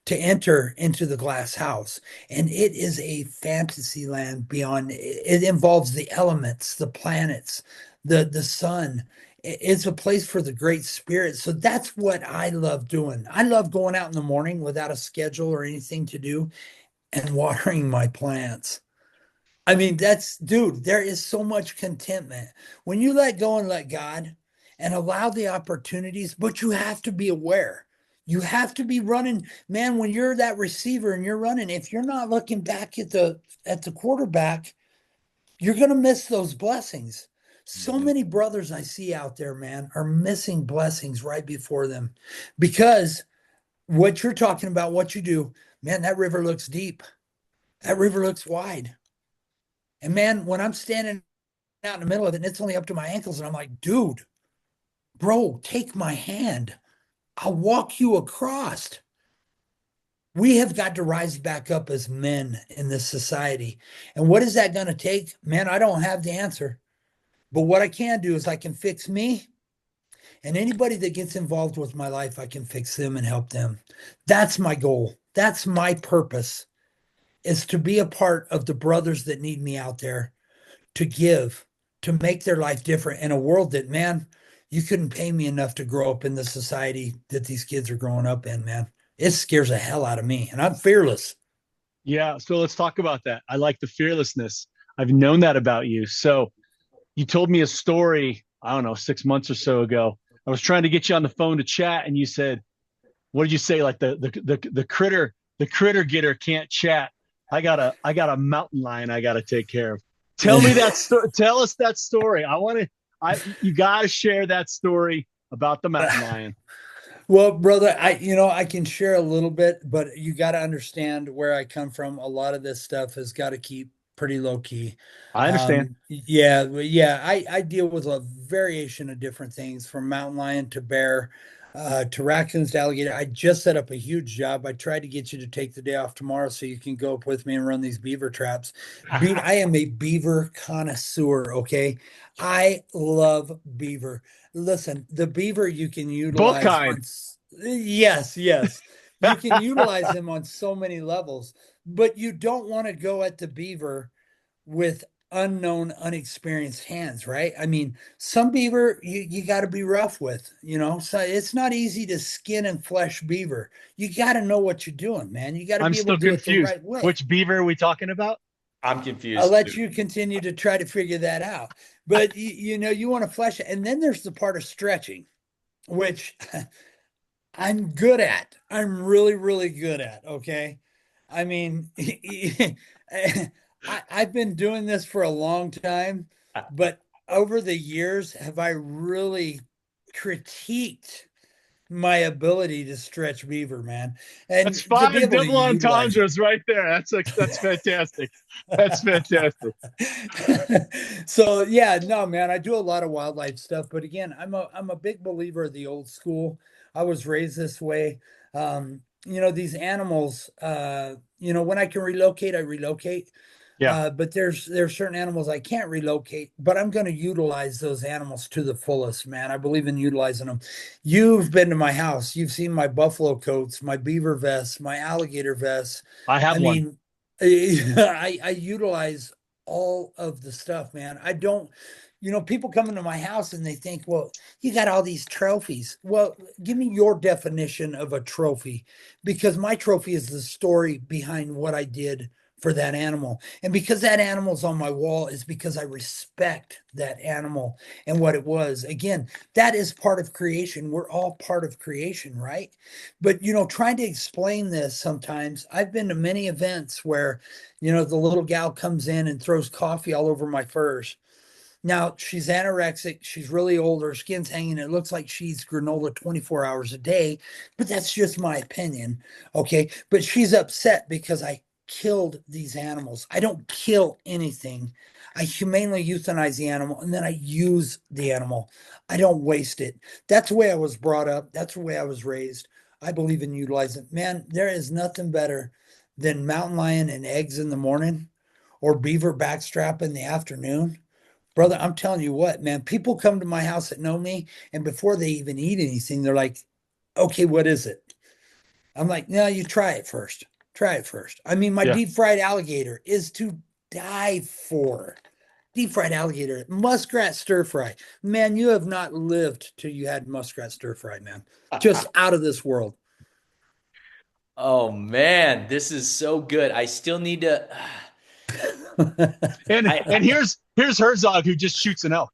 to enter into the glass house. And it is a fantasy land beyond, it involves the elements, the planets, the sun. It's a place for the great spirit. So that's what I love doing. I love going out in the morning without a schedule or anything to do and watering my plants. I mean, dude, there is so much contentment when you let go and let God and allow the opportunities, but you have to be aware. You have to be running, man, when you're that receiver and you're running, if you're not looking back at the quarterback, you're going to miss those blessings. So Mhm. many brothers I see out there, man, are missing blessings right before them because what you're talking about, what you do, man, that river looks deep. That river looks wide. And man, when I'm standing out in the middle of it and it's only up to my ankles, and I'm like, dude, bro, take my hand. I'll walk you across. We have got to rise back up as men in this society. And what is that going to take? Man, I don't have the answer. But what I can do is I can fix me, and anybody that gets involved with my life, I can fix them and help them. That's my goal. That's my purpose, is to be a part of the brothers that need me out there, to give, to make their life different in a world that, man, you couldn't pay me enough to grow up in the society that these kids are growing up in, man. It scares the hell out of me, and I'm fearless. Yeah. So let's talk about that. I like the fearlessness. I've known that about you. So you told me a story, I don't know, 6 months or so ago. I was trying to get you on the phone to chat, and you said, what did you say? Like the critter getter can't chat. I got a mountain lion I gotta take care of. Tell me that story. Tell us that story. I want to you gotta share that story about the mountain lion. Well, brother, I can share a little bit, but you got to understand where I come from. A lot of this stuff has got to keep pretty low key. I understand. Yeah, I deal with a variation of different things, from mountain lion to bear, to raccoons to alligator. I just set up a huge job. I tried to get you to take the day off tomorrow so you can go up with me and run these beaver traps. I am a beaver connoisseur, okay? I love beaver. Listen, the beaver you can Both utilize kind. on, yes, yes. You can utilize them on so many levels, but you don't want to go at the beaver with unknown, unexperienced hands, right? I mean, some beaver you got to be rough with, So it's not easy to skin and flesh beaver. You got to know what you're doing, man. You got to I'm be able still to do it the confused. right way. Which beaver are we talking about? I'm I'll confused let too. you continue to try to figure that out. But you want to flesh it. And then there's the part of stretching, which I'm good at. I'm really, really good at. Okay. I mean, I've been doing this for a long time, but over the years, have I really critiqued my ability to stretch beaver, man, That's and to be five able to double utilize it. entendres right there. That's fantastic. That's fantastic. So yeah, no, man, I do a lot of wildlife stuff, but again, I'm a big believer of the old school. I was raised this way. These animals, when I can relocate, I relocate. Yeah, But there's certain animals I can't relocate, but I'm going to utilize those animals to the fullest, man. I believe in utilizing them. You've been to my house. You've seen my buffalo coats, my beaver vests, my alligator vests. I have I one. mean, I utilize all of the stuff, man. I don't, people come into my house and they think, well, you got all these trophies. Well, give me your definition of a trophy, because my trophy is the story behind what I did for that animal. And because that animal's on my wall is because I respect that animal and what it was. Again, that is part of creation. We're all part of creation, right? But trying to explain this, sometimes I've been to many events where, the little gal comes in and throws coffee all over my furs. Now she's anorexic. She's really old. Her skin's hanging. It looks like she's granola 24 hours a day, but that's just my opinion. Okay. But she's upset because I killed these animals. I don't kill anything. I humanely euthanize the animal and then I use the animal. I don't waste it. That's the way I was brought up. That's the way I was raised. I believe in utilizing. Man, there is nothing better than mountain lion and eggs in the morning or beaver backstrap in the afternoon. Brother, I'm telling you what, man, people come to my house that know me, and before they even eat anything, they're like, okay, what is it? I'm like, no, you try it first. Try it first. I mean, my Yeah. deep fried alligator is to die for. Deep fried alligator, muskrat stir fry. Man, you have not lived till you had muskrat stir fry, man. Just out of this world. Oh man, this is so good. I still need to. And I and here's Herzog who just shoots an elk.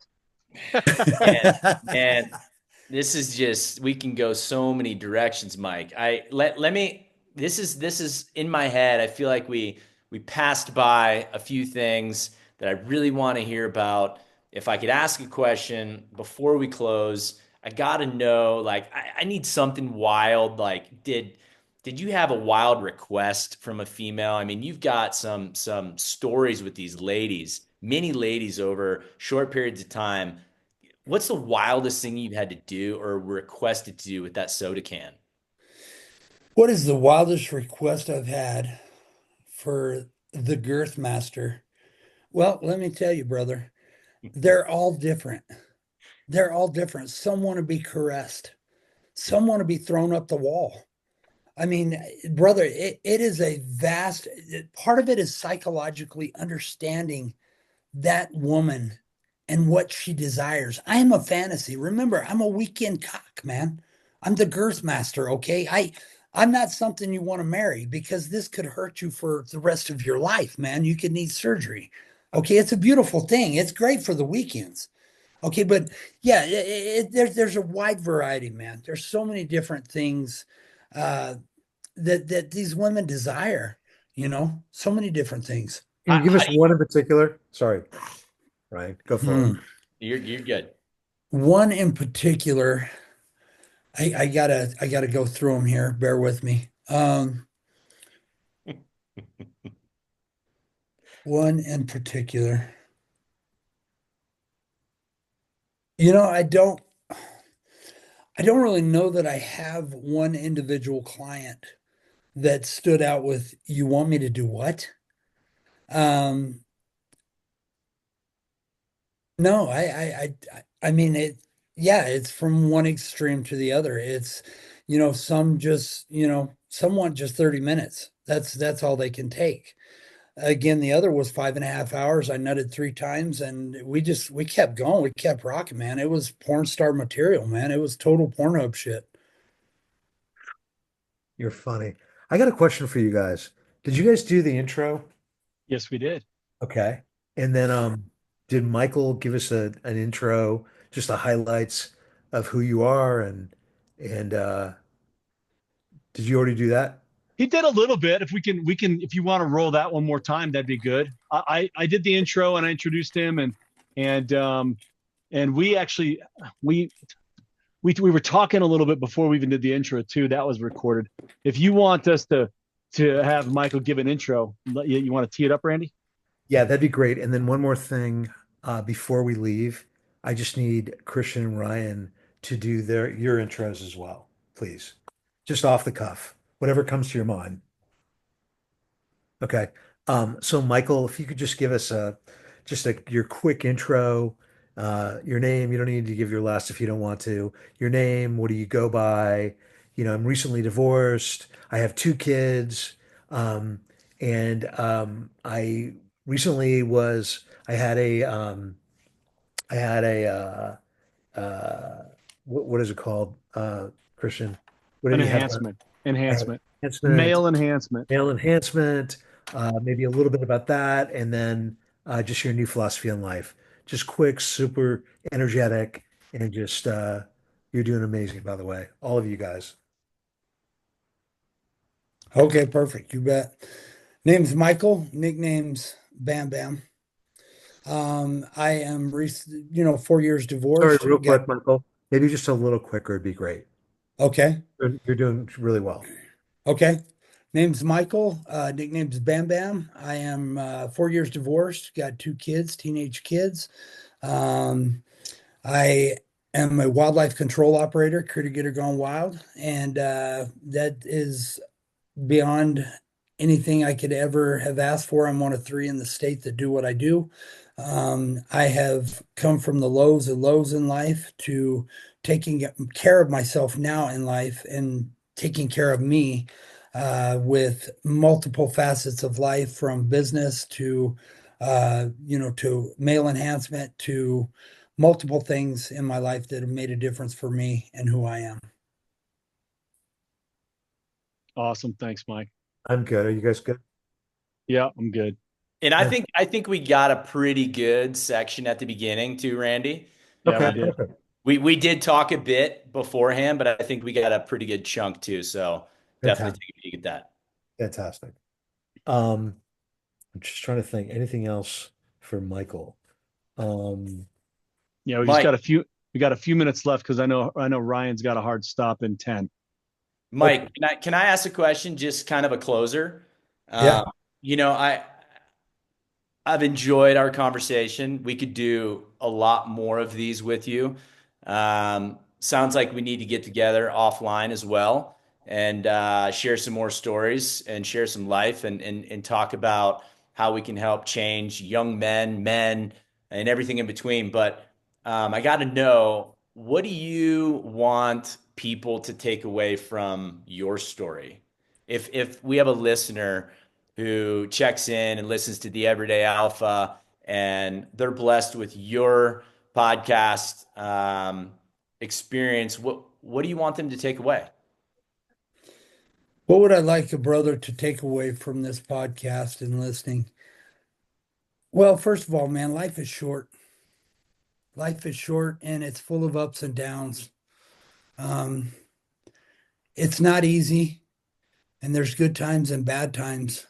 and this is just we can go so many directions, Mike. I let me. This is in my head. I feel like we passed by a few things that I really want to hear about. If I could ask a question before we close, I gotta know. Like I need something wild. Like did you have a wild request from a female? I mean, you've got some stories with these ladies, many ladies over short periods of time. What's the wildest thing you've had to do or requested to do with that soda can? What is the wildest request I've had for the Girth Master? Well, let me tell you, brother, they're all different. They're all different. Some want to be caressed. Some want to be thrown up the wall. I mean, brother, it is a vast part of it is psychologically understanding that woman and what she desires. I am a fantasy. Remember, I'm a weekend cock, man. I'm the girth master, okay? I'm not something you want to marry because this could hurt you for the rest of your life, man. You could need surgery. Okay, it's a beautiful thing. It's great for the weekends. Okay, but yeah, there's a wide variety, man. There's so many different things uh, that these women desire, so many different things. Can you give How us do one in particular? Sorry, Ryan, go for it. Hmm. you're good. One in particular, I gotta go through them here. Bear with me. One in particular. You know, I don't really know that I have one individual client that stood out with you want me to do what? Um, no, I mean it, yeah, it's from one extreme to the other. It's, some just, some want just 30 minutes. That's all they can take. Again, the other was 5.5 hours. I nutted 3 times and we kept going. We kept rocking, man. It was porn star material, man. It was total Pornhub shit. You're funny. I got a question for you guys. Did you guys do the intro? Yes, we did. Okay. And then did Michael give us an intro, just the highlights of who you are and did you already do that? He did a little bit. If if you want to roll that one more time, that'd be good. I did the intro and I introduced him and we actually we we were talking a little bit before we even did the intro too. That was recorded. If you want us to have Michael give an intro, you want to tee it up, Randy? Yeah, that'd be great. And then one more thing before we leave, I just need Christian and Ryan to do your intros as well, please. Just off the cuff, whatever comes to your mind. Okay. So Michael, if you could just give us your quick intro, your name. You don't need to give your last if you don't want to. Your name, what do you go by? I'm recently divorced. I have 2 kids. And I recently was I had a what is it called? Christian. What An did you have? enhancement, I had enhancement, enhancement. male enhancement. Male enhancement, maybe a little bit about that, and then just your new philosophy on life. Just quick, super energetic, and just you're doing amazing, by the way, all of you guys. Okay, perfect. You bet. Name's Michael, nickname's Bam Bam. I am, 4 years Sorry, divorced. real Got quick, Michael. Maybe just a little quicker would be great. okay, You're doing really well. okay. Name's Michael. Nickname's Bam Bam. I am 4 years divorced. Got 2 kids, teenage kids. Um, I am a wildlife control operator, critter getter gone wild, and that is beyond anything I could ever have asked for. I'm one of 3 in the state that do what I do. I have come from the lows and lows in life to taking care of myself now in life and taking care of me with multiple facets of life, from business to male enhancement, to multiple things in my life that have made a difference for me and who I am. Awesome. Thanks, Mike. I'm good. Are you guys good? Yeah, I'm good. And I Yeah. think I think we got a pretty good section at the beginning too, Randy. Yeah, Okay, we Uh, did. perfect. we did talk a bit beforehand, but I think we got a pretty good chunk too. So definitely Fantastic. take a peek at that. Fantastic. Um, I'm just trying to think anything else for Michael. Um, Yeah, we just Mike, got a few. We got a few minutes left because I know Ryan's got a hard stop in 10. Oh, Mike, can I ask a question? Just kind of a closer. yeah. Um, you know, I've enjoyed our conversation. We could do a lot more of these with you. Sounds like we need to get together offline as well and share some more stories and share some life and talk about how we can help change young men, and everything in between. But I got to know, what do you want people to take away from your story? If we have a listener who checks in and listens to the Everyday Alpha, and they're blessed with your podcast experience, what do you want them to take away? What would I like a brother to take away from this podcast and listening? Well, first of all, man, life is short. Life is short and it's full of ups and downs. Um, it's not easy, and there's good times and bad times.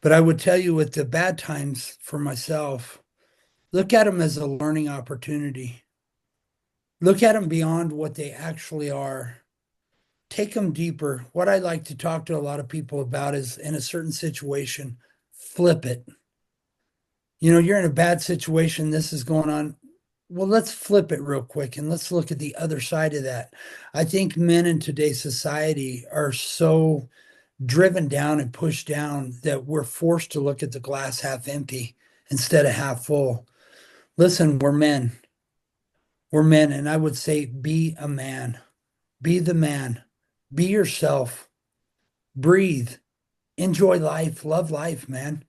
But I would tell you, with the bad times for myself, look at them as a learning opportunity. Look at them beyond what they actually are. Take them deeper. What I like to talk to a lot of people about is, in a certain situation, flip it. You're in a bad situation, this is going on. Well, let's flip it real quick and let's look at the other side of that. I think men in today's society are so driven down and pushed down that we're forced to look at the glass half empty instead of half full. Listen, we're men. We're men. And I would say, be a man, be the man, be yourself, breathe, enjoy life, love life, man.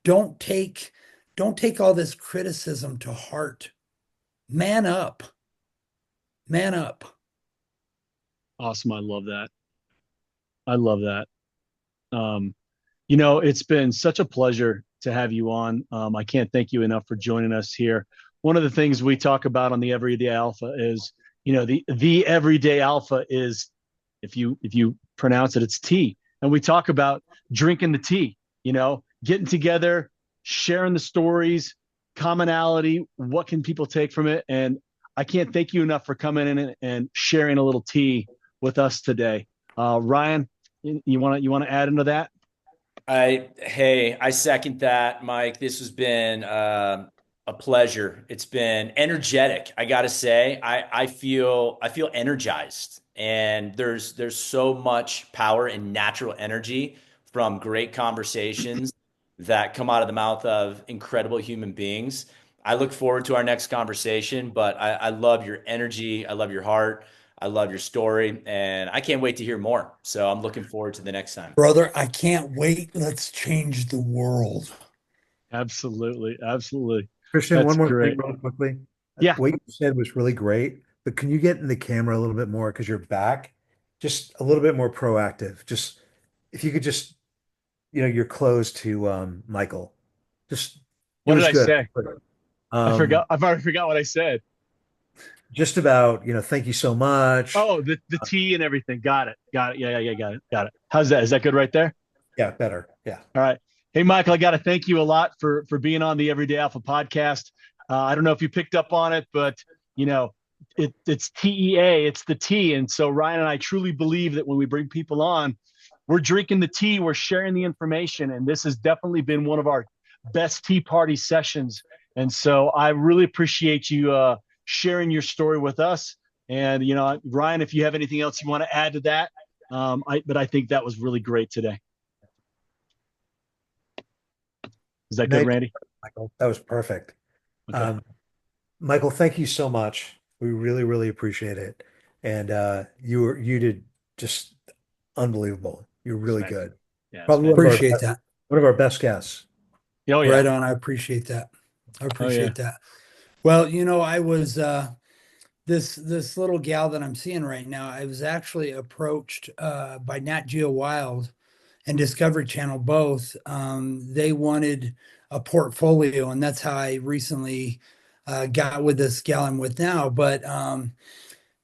Don't take, don't take all this criticism to heart. Man up, man up. Awesome. I love that. I love that. Um, it's been such a pleasure to have you on. I can't thank you enough for joining us here. One of the things we talk about on the Everyday Alpha is, the Everyday Alpha is, if you pronounce it, it's tea, and we talk about drinking the tea. Getting together, sharing the stories, commonality. What can people take from it? And I can't thank you enough for coming in and sharing a little tea with us today. Ryan, you want to add into that? I second that, Mike. This has been a pleasure. It's been energetic. I gotta say, I feel energized, and there's so much power and natural energy from great conversations that come out of the mouth of incredible human beings. I look forward to our next conversation, but I love your energy. I love your heart. I love your story, and I can't wait to hear more. So I'm looking forward to the next time. Brother, I can't wait. Let's change the world. Absolutely, absolutely. Christian, That's one more thing great. really quickly. Yeah. What you said was really great, but can you get in the camera a little bit more because you're back? Just a little bit more proactive. Just if you could just, you're close to Michael. Just it What did was I good. say? I Um, forgot. I've already forgot what I said. just about, thank you so much. Oh, the tea and everything. Got it. Got it. Yeah, yeah, yeah. Got it. Got it. How's that? Is that good right there? Yeah, better. Yeah. All right. Hey, Michael, I got to thank you a lot for being on the Everyday Alpha podcast. I don't know if you picked up on it, but it's TEA, it's the tea. And so Ryan and I truly believe that when we bring people on, we're drinking the tea, we're sharing the information, and this has definitely been one of our best tea party sessions. And so I really appreciate you sharing your story with us. And Ryan, if you have anything else you want to add to that, but I think that was really great today. Is that good, Nice, Randy? Michael. That was perfect. Okay. Um, Michael, thank you so much. We really, really appreciate it. And you did just unbelievable. You're It's really fan- good. Yeah, it's Probably one of our fantastic. Appreciate best, that. one of our best guests. Oh yeah. Right on. I appreciate that. I Oh yeah. appreciate that. Well, I was this little gal that I'm seeing right now. I was actually approached by Nat Geo Wild and Discovery Channel both. They wanted a portfolio, and that's how I recently got with this gal I'm with now. But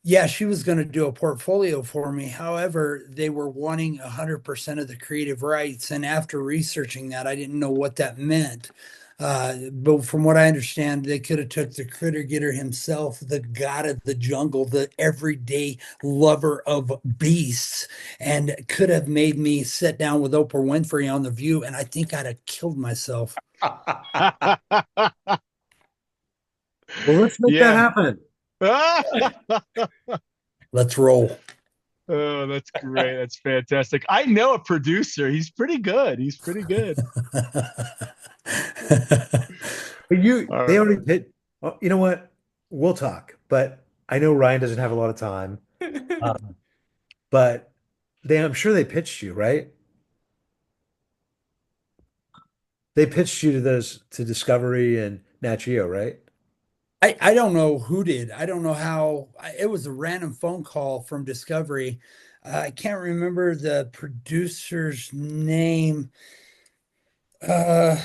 yeah, she was going to do a portfolio for me. However, they were wanting 100% of the creative rights. And after researching that, I didn't know what that meant. But from what I understand, they could have took the critter getter himself, the god of the jungle, the everyday lover of beasts, and could have made me sit down with Oprah Winfrey on The View, and I think I'd have killed myself. Well, let's make that Yeah. happen. Let's roll. Oh, that's great. That's fantastic. I know a producer. He's pretty good. He's pretty good. But All they right. already hit. Oh, you know what? We'll talk. But I know Ryan doesn't have a lot of time. Um, but I'm sure they pitched you, right? They pitched you to those to Discovery and Nat Geo, right? I don't know who did. I don't know how. It was a random phone call from Discovery. I can't remember the producer's name. Uh,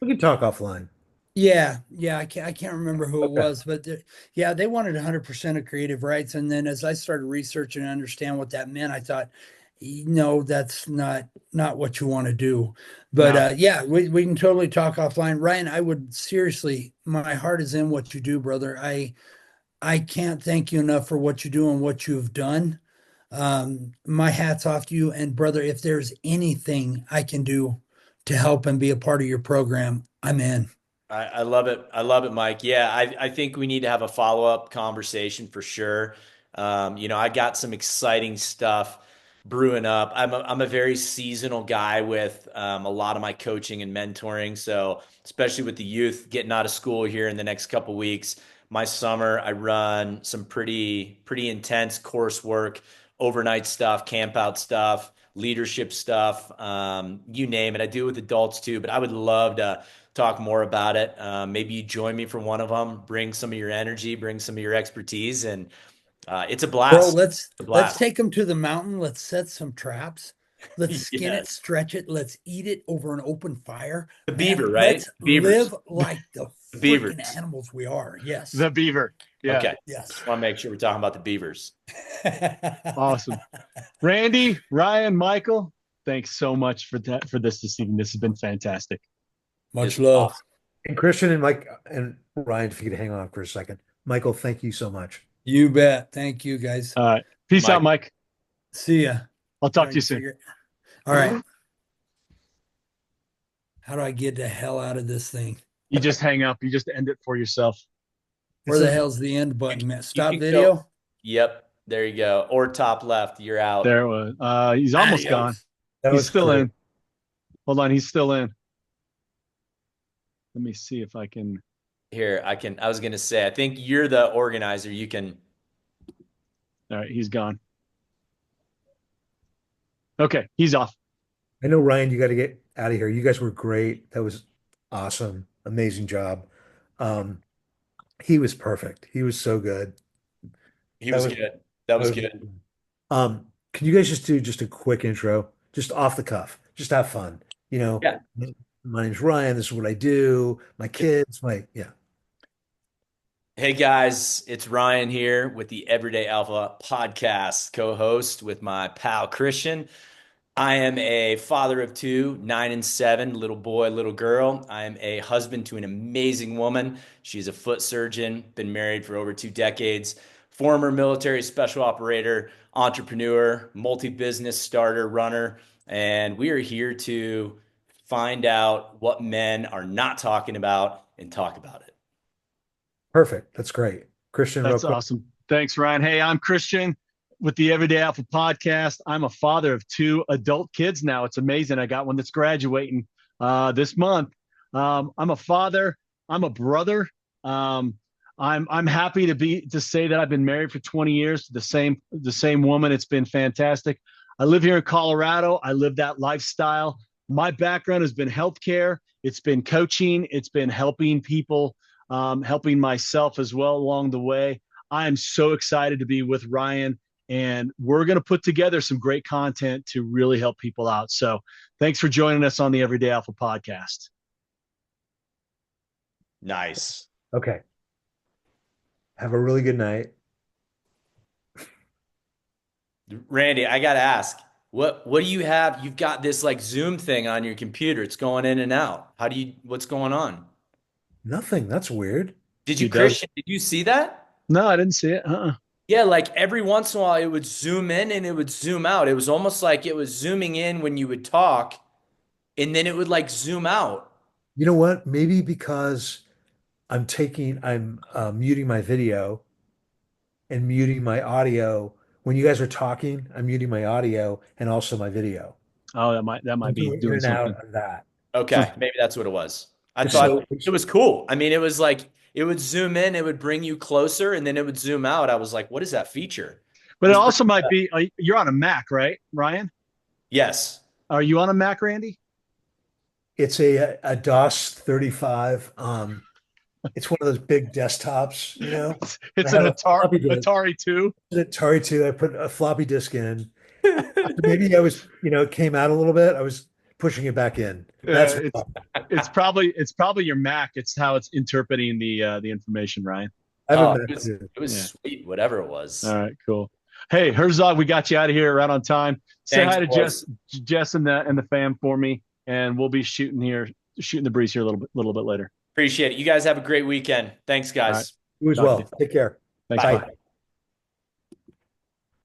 We can talk offline. yeah, I can't remember who it Okay. was, but yeah, they wanted 100% of creative rights. And then as I started researching and understand what that meant, I thought, no, that's not what you want to do. But No, yeah, we can totally talk offline. Ryan, I would seriously, my heart is in what you do, brother. I can't thank you enough for what you do and what you've done. My hat's off to you. And brother, if there's anything I can do to help and be a part of your program, I'm in. I love it. I love it, Mike. Yeah, I think we need to have a follow-up conversation for sure. I got some exciting stuff brewing up. I'm a very seasonal guy with a lot of my coaching and mentoring. So especially with the youth getting out of school here in the next couple weeks, my summer I run some pretty intense coursework, overnight stuff, camp out stuff, leadership stuff, you name it. I do it with adults too, but I would love to talk more about it. Maybe you join me for one of them, bring some of your energy, bring some of your expertise, and it's a Bro, blast. let's It's a let's blast. take them to the mountain. Let's set some traps. Let's skin it, Yes. stretch it. Let's eat it over an open fire. The beaver, Man, right? let's The beavers. live like the The freaking beavers. animals we are. Yes. the Beaver. Yeah, Okay. Yes. Just want to make sure we're talking about the beavers. awesome. Randy, Ryan, Michael, thanks so much for that for this evening. This has been fantastic. Much It's love. awesome. And Christian and Mike and Ryan, if you could hang on for a second. Michael, thank you so much. You bet. Thank you guys. All right. Peace out, Mike. Mike. See ya. I'll If talk I to you can soon. figure. All right. How do I get the hell out of this thing? You just hang up. You just end it for yourself. Where It's the a hell's the end button, man? You Stop can go. video? Yep. There you go. Or top left. You're out. There it was. He's almost gone. Adios. That He's was still great. in. Hold on. He's still in. Let me see if I can. Here, I was gonna say, I think you're the organizer. You can. All right. He's gone. Okay. He's off. I know, Ryan, you got to get out of here. You guys were great. That was awesome. Amazing job. Um, he was perfect. He was so good. He That was was good. That that was was good. can you guys just do just a quick intro, just off the cuff, just have fun. Yeah. My name's Ryan. This is what I do. My kids, my yeah. Hey guys, it's Ryan here with the Everyday Alpha podcast, co-host with my pal Christian. I am a father of two, 9 and 7, little boy, little girl. I am a husband to an amazing woman. She's a foot surgeon, been married for over 2 decades, former military special operator, entrepreneur, multi-business starter, runner, and we are here to find out what men are not talking about and talk about it. Perfect. That's great. Christian, real That's quick. awesome. Thanks, Ryan. Hey, I'm Christian with the Everyday Alpha podcast. I'm a father of two adult kids now. It's amazing. I got one that's graduating this month. I'm a father. I'm a brother. Um, I'm happy to say that I've been married for 20 years to the same woman. It's been fantastic. I live here in Colorado. I live that lifestyle. My background has been healthcare. It's been coaching. It's been helping people, helping myself as well along the way. I am so excited to be with Ryan, and we're going to put together some great content to really help people out. So thanks for joining us on the Everyday Alpha podcast. Nice. Okay. Have a really good night. Randy, I gotta ask, what do you have? You've got this like Zoom thing on your computer. It's going in and out. What's going on? Nothing. That's weird. Did He you, does. Christian, did you see that? No, I didn't see it. Yeah, like every once in a while it would zoom in and it would zoom out. It was almost like it was zooming in when you would talk and then it would like zoom out. You know what? Maybe because I'm muting my video and muting my audio. When you guys are talking, I'm muting my audio and also my video. Oh, that I'm might be going in doing and out something. of that. Okay, maybe that's what it was. I thought So, it was cool. I mean, it was like it would zoom in, it would bring you closer, and then it would zoom out. I was like, what is that feature? It But it was pretty, also might be you're on a Mac, right, Ryan? yes. Are you on a Mac, Randy? it's a DOS 35. It's one of those big desktops, you know. I It's an have a floppy disk, Atari 2. an Atari 2. I put a floppy disk in. Maybe I was, it came out a little bit. I was pushing it back in. That's It's wrong. it's probably your Mac. It's how it's interpreting the information, Ryan. I have a Oh, Mac too. it was Yeah. sweet, whatever it was. All right, cool. Hey, Herzog, we got you out of here right on time. Say Thanks, hi to boys. Jess and the fam for me, and we'll be shooting the breeze here a little bit later. Appreciate it. You guys have a great weekend. Thanks, All right, guys. You as talk to well. you. Take care. Thanks, Bye. bye.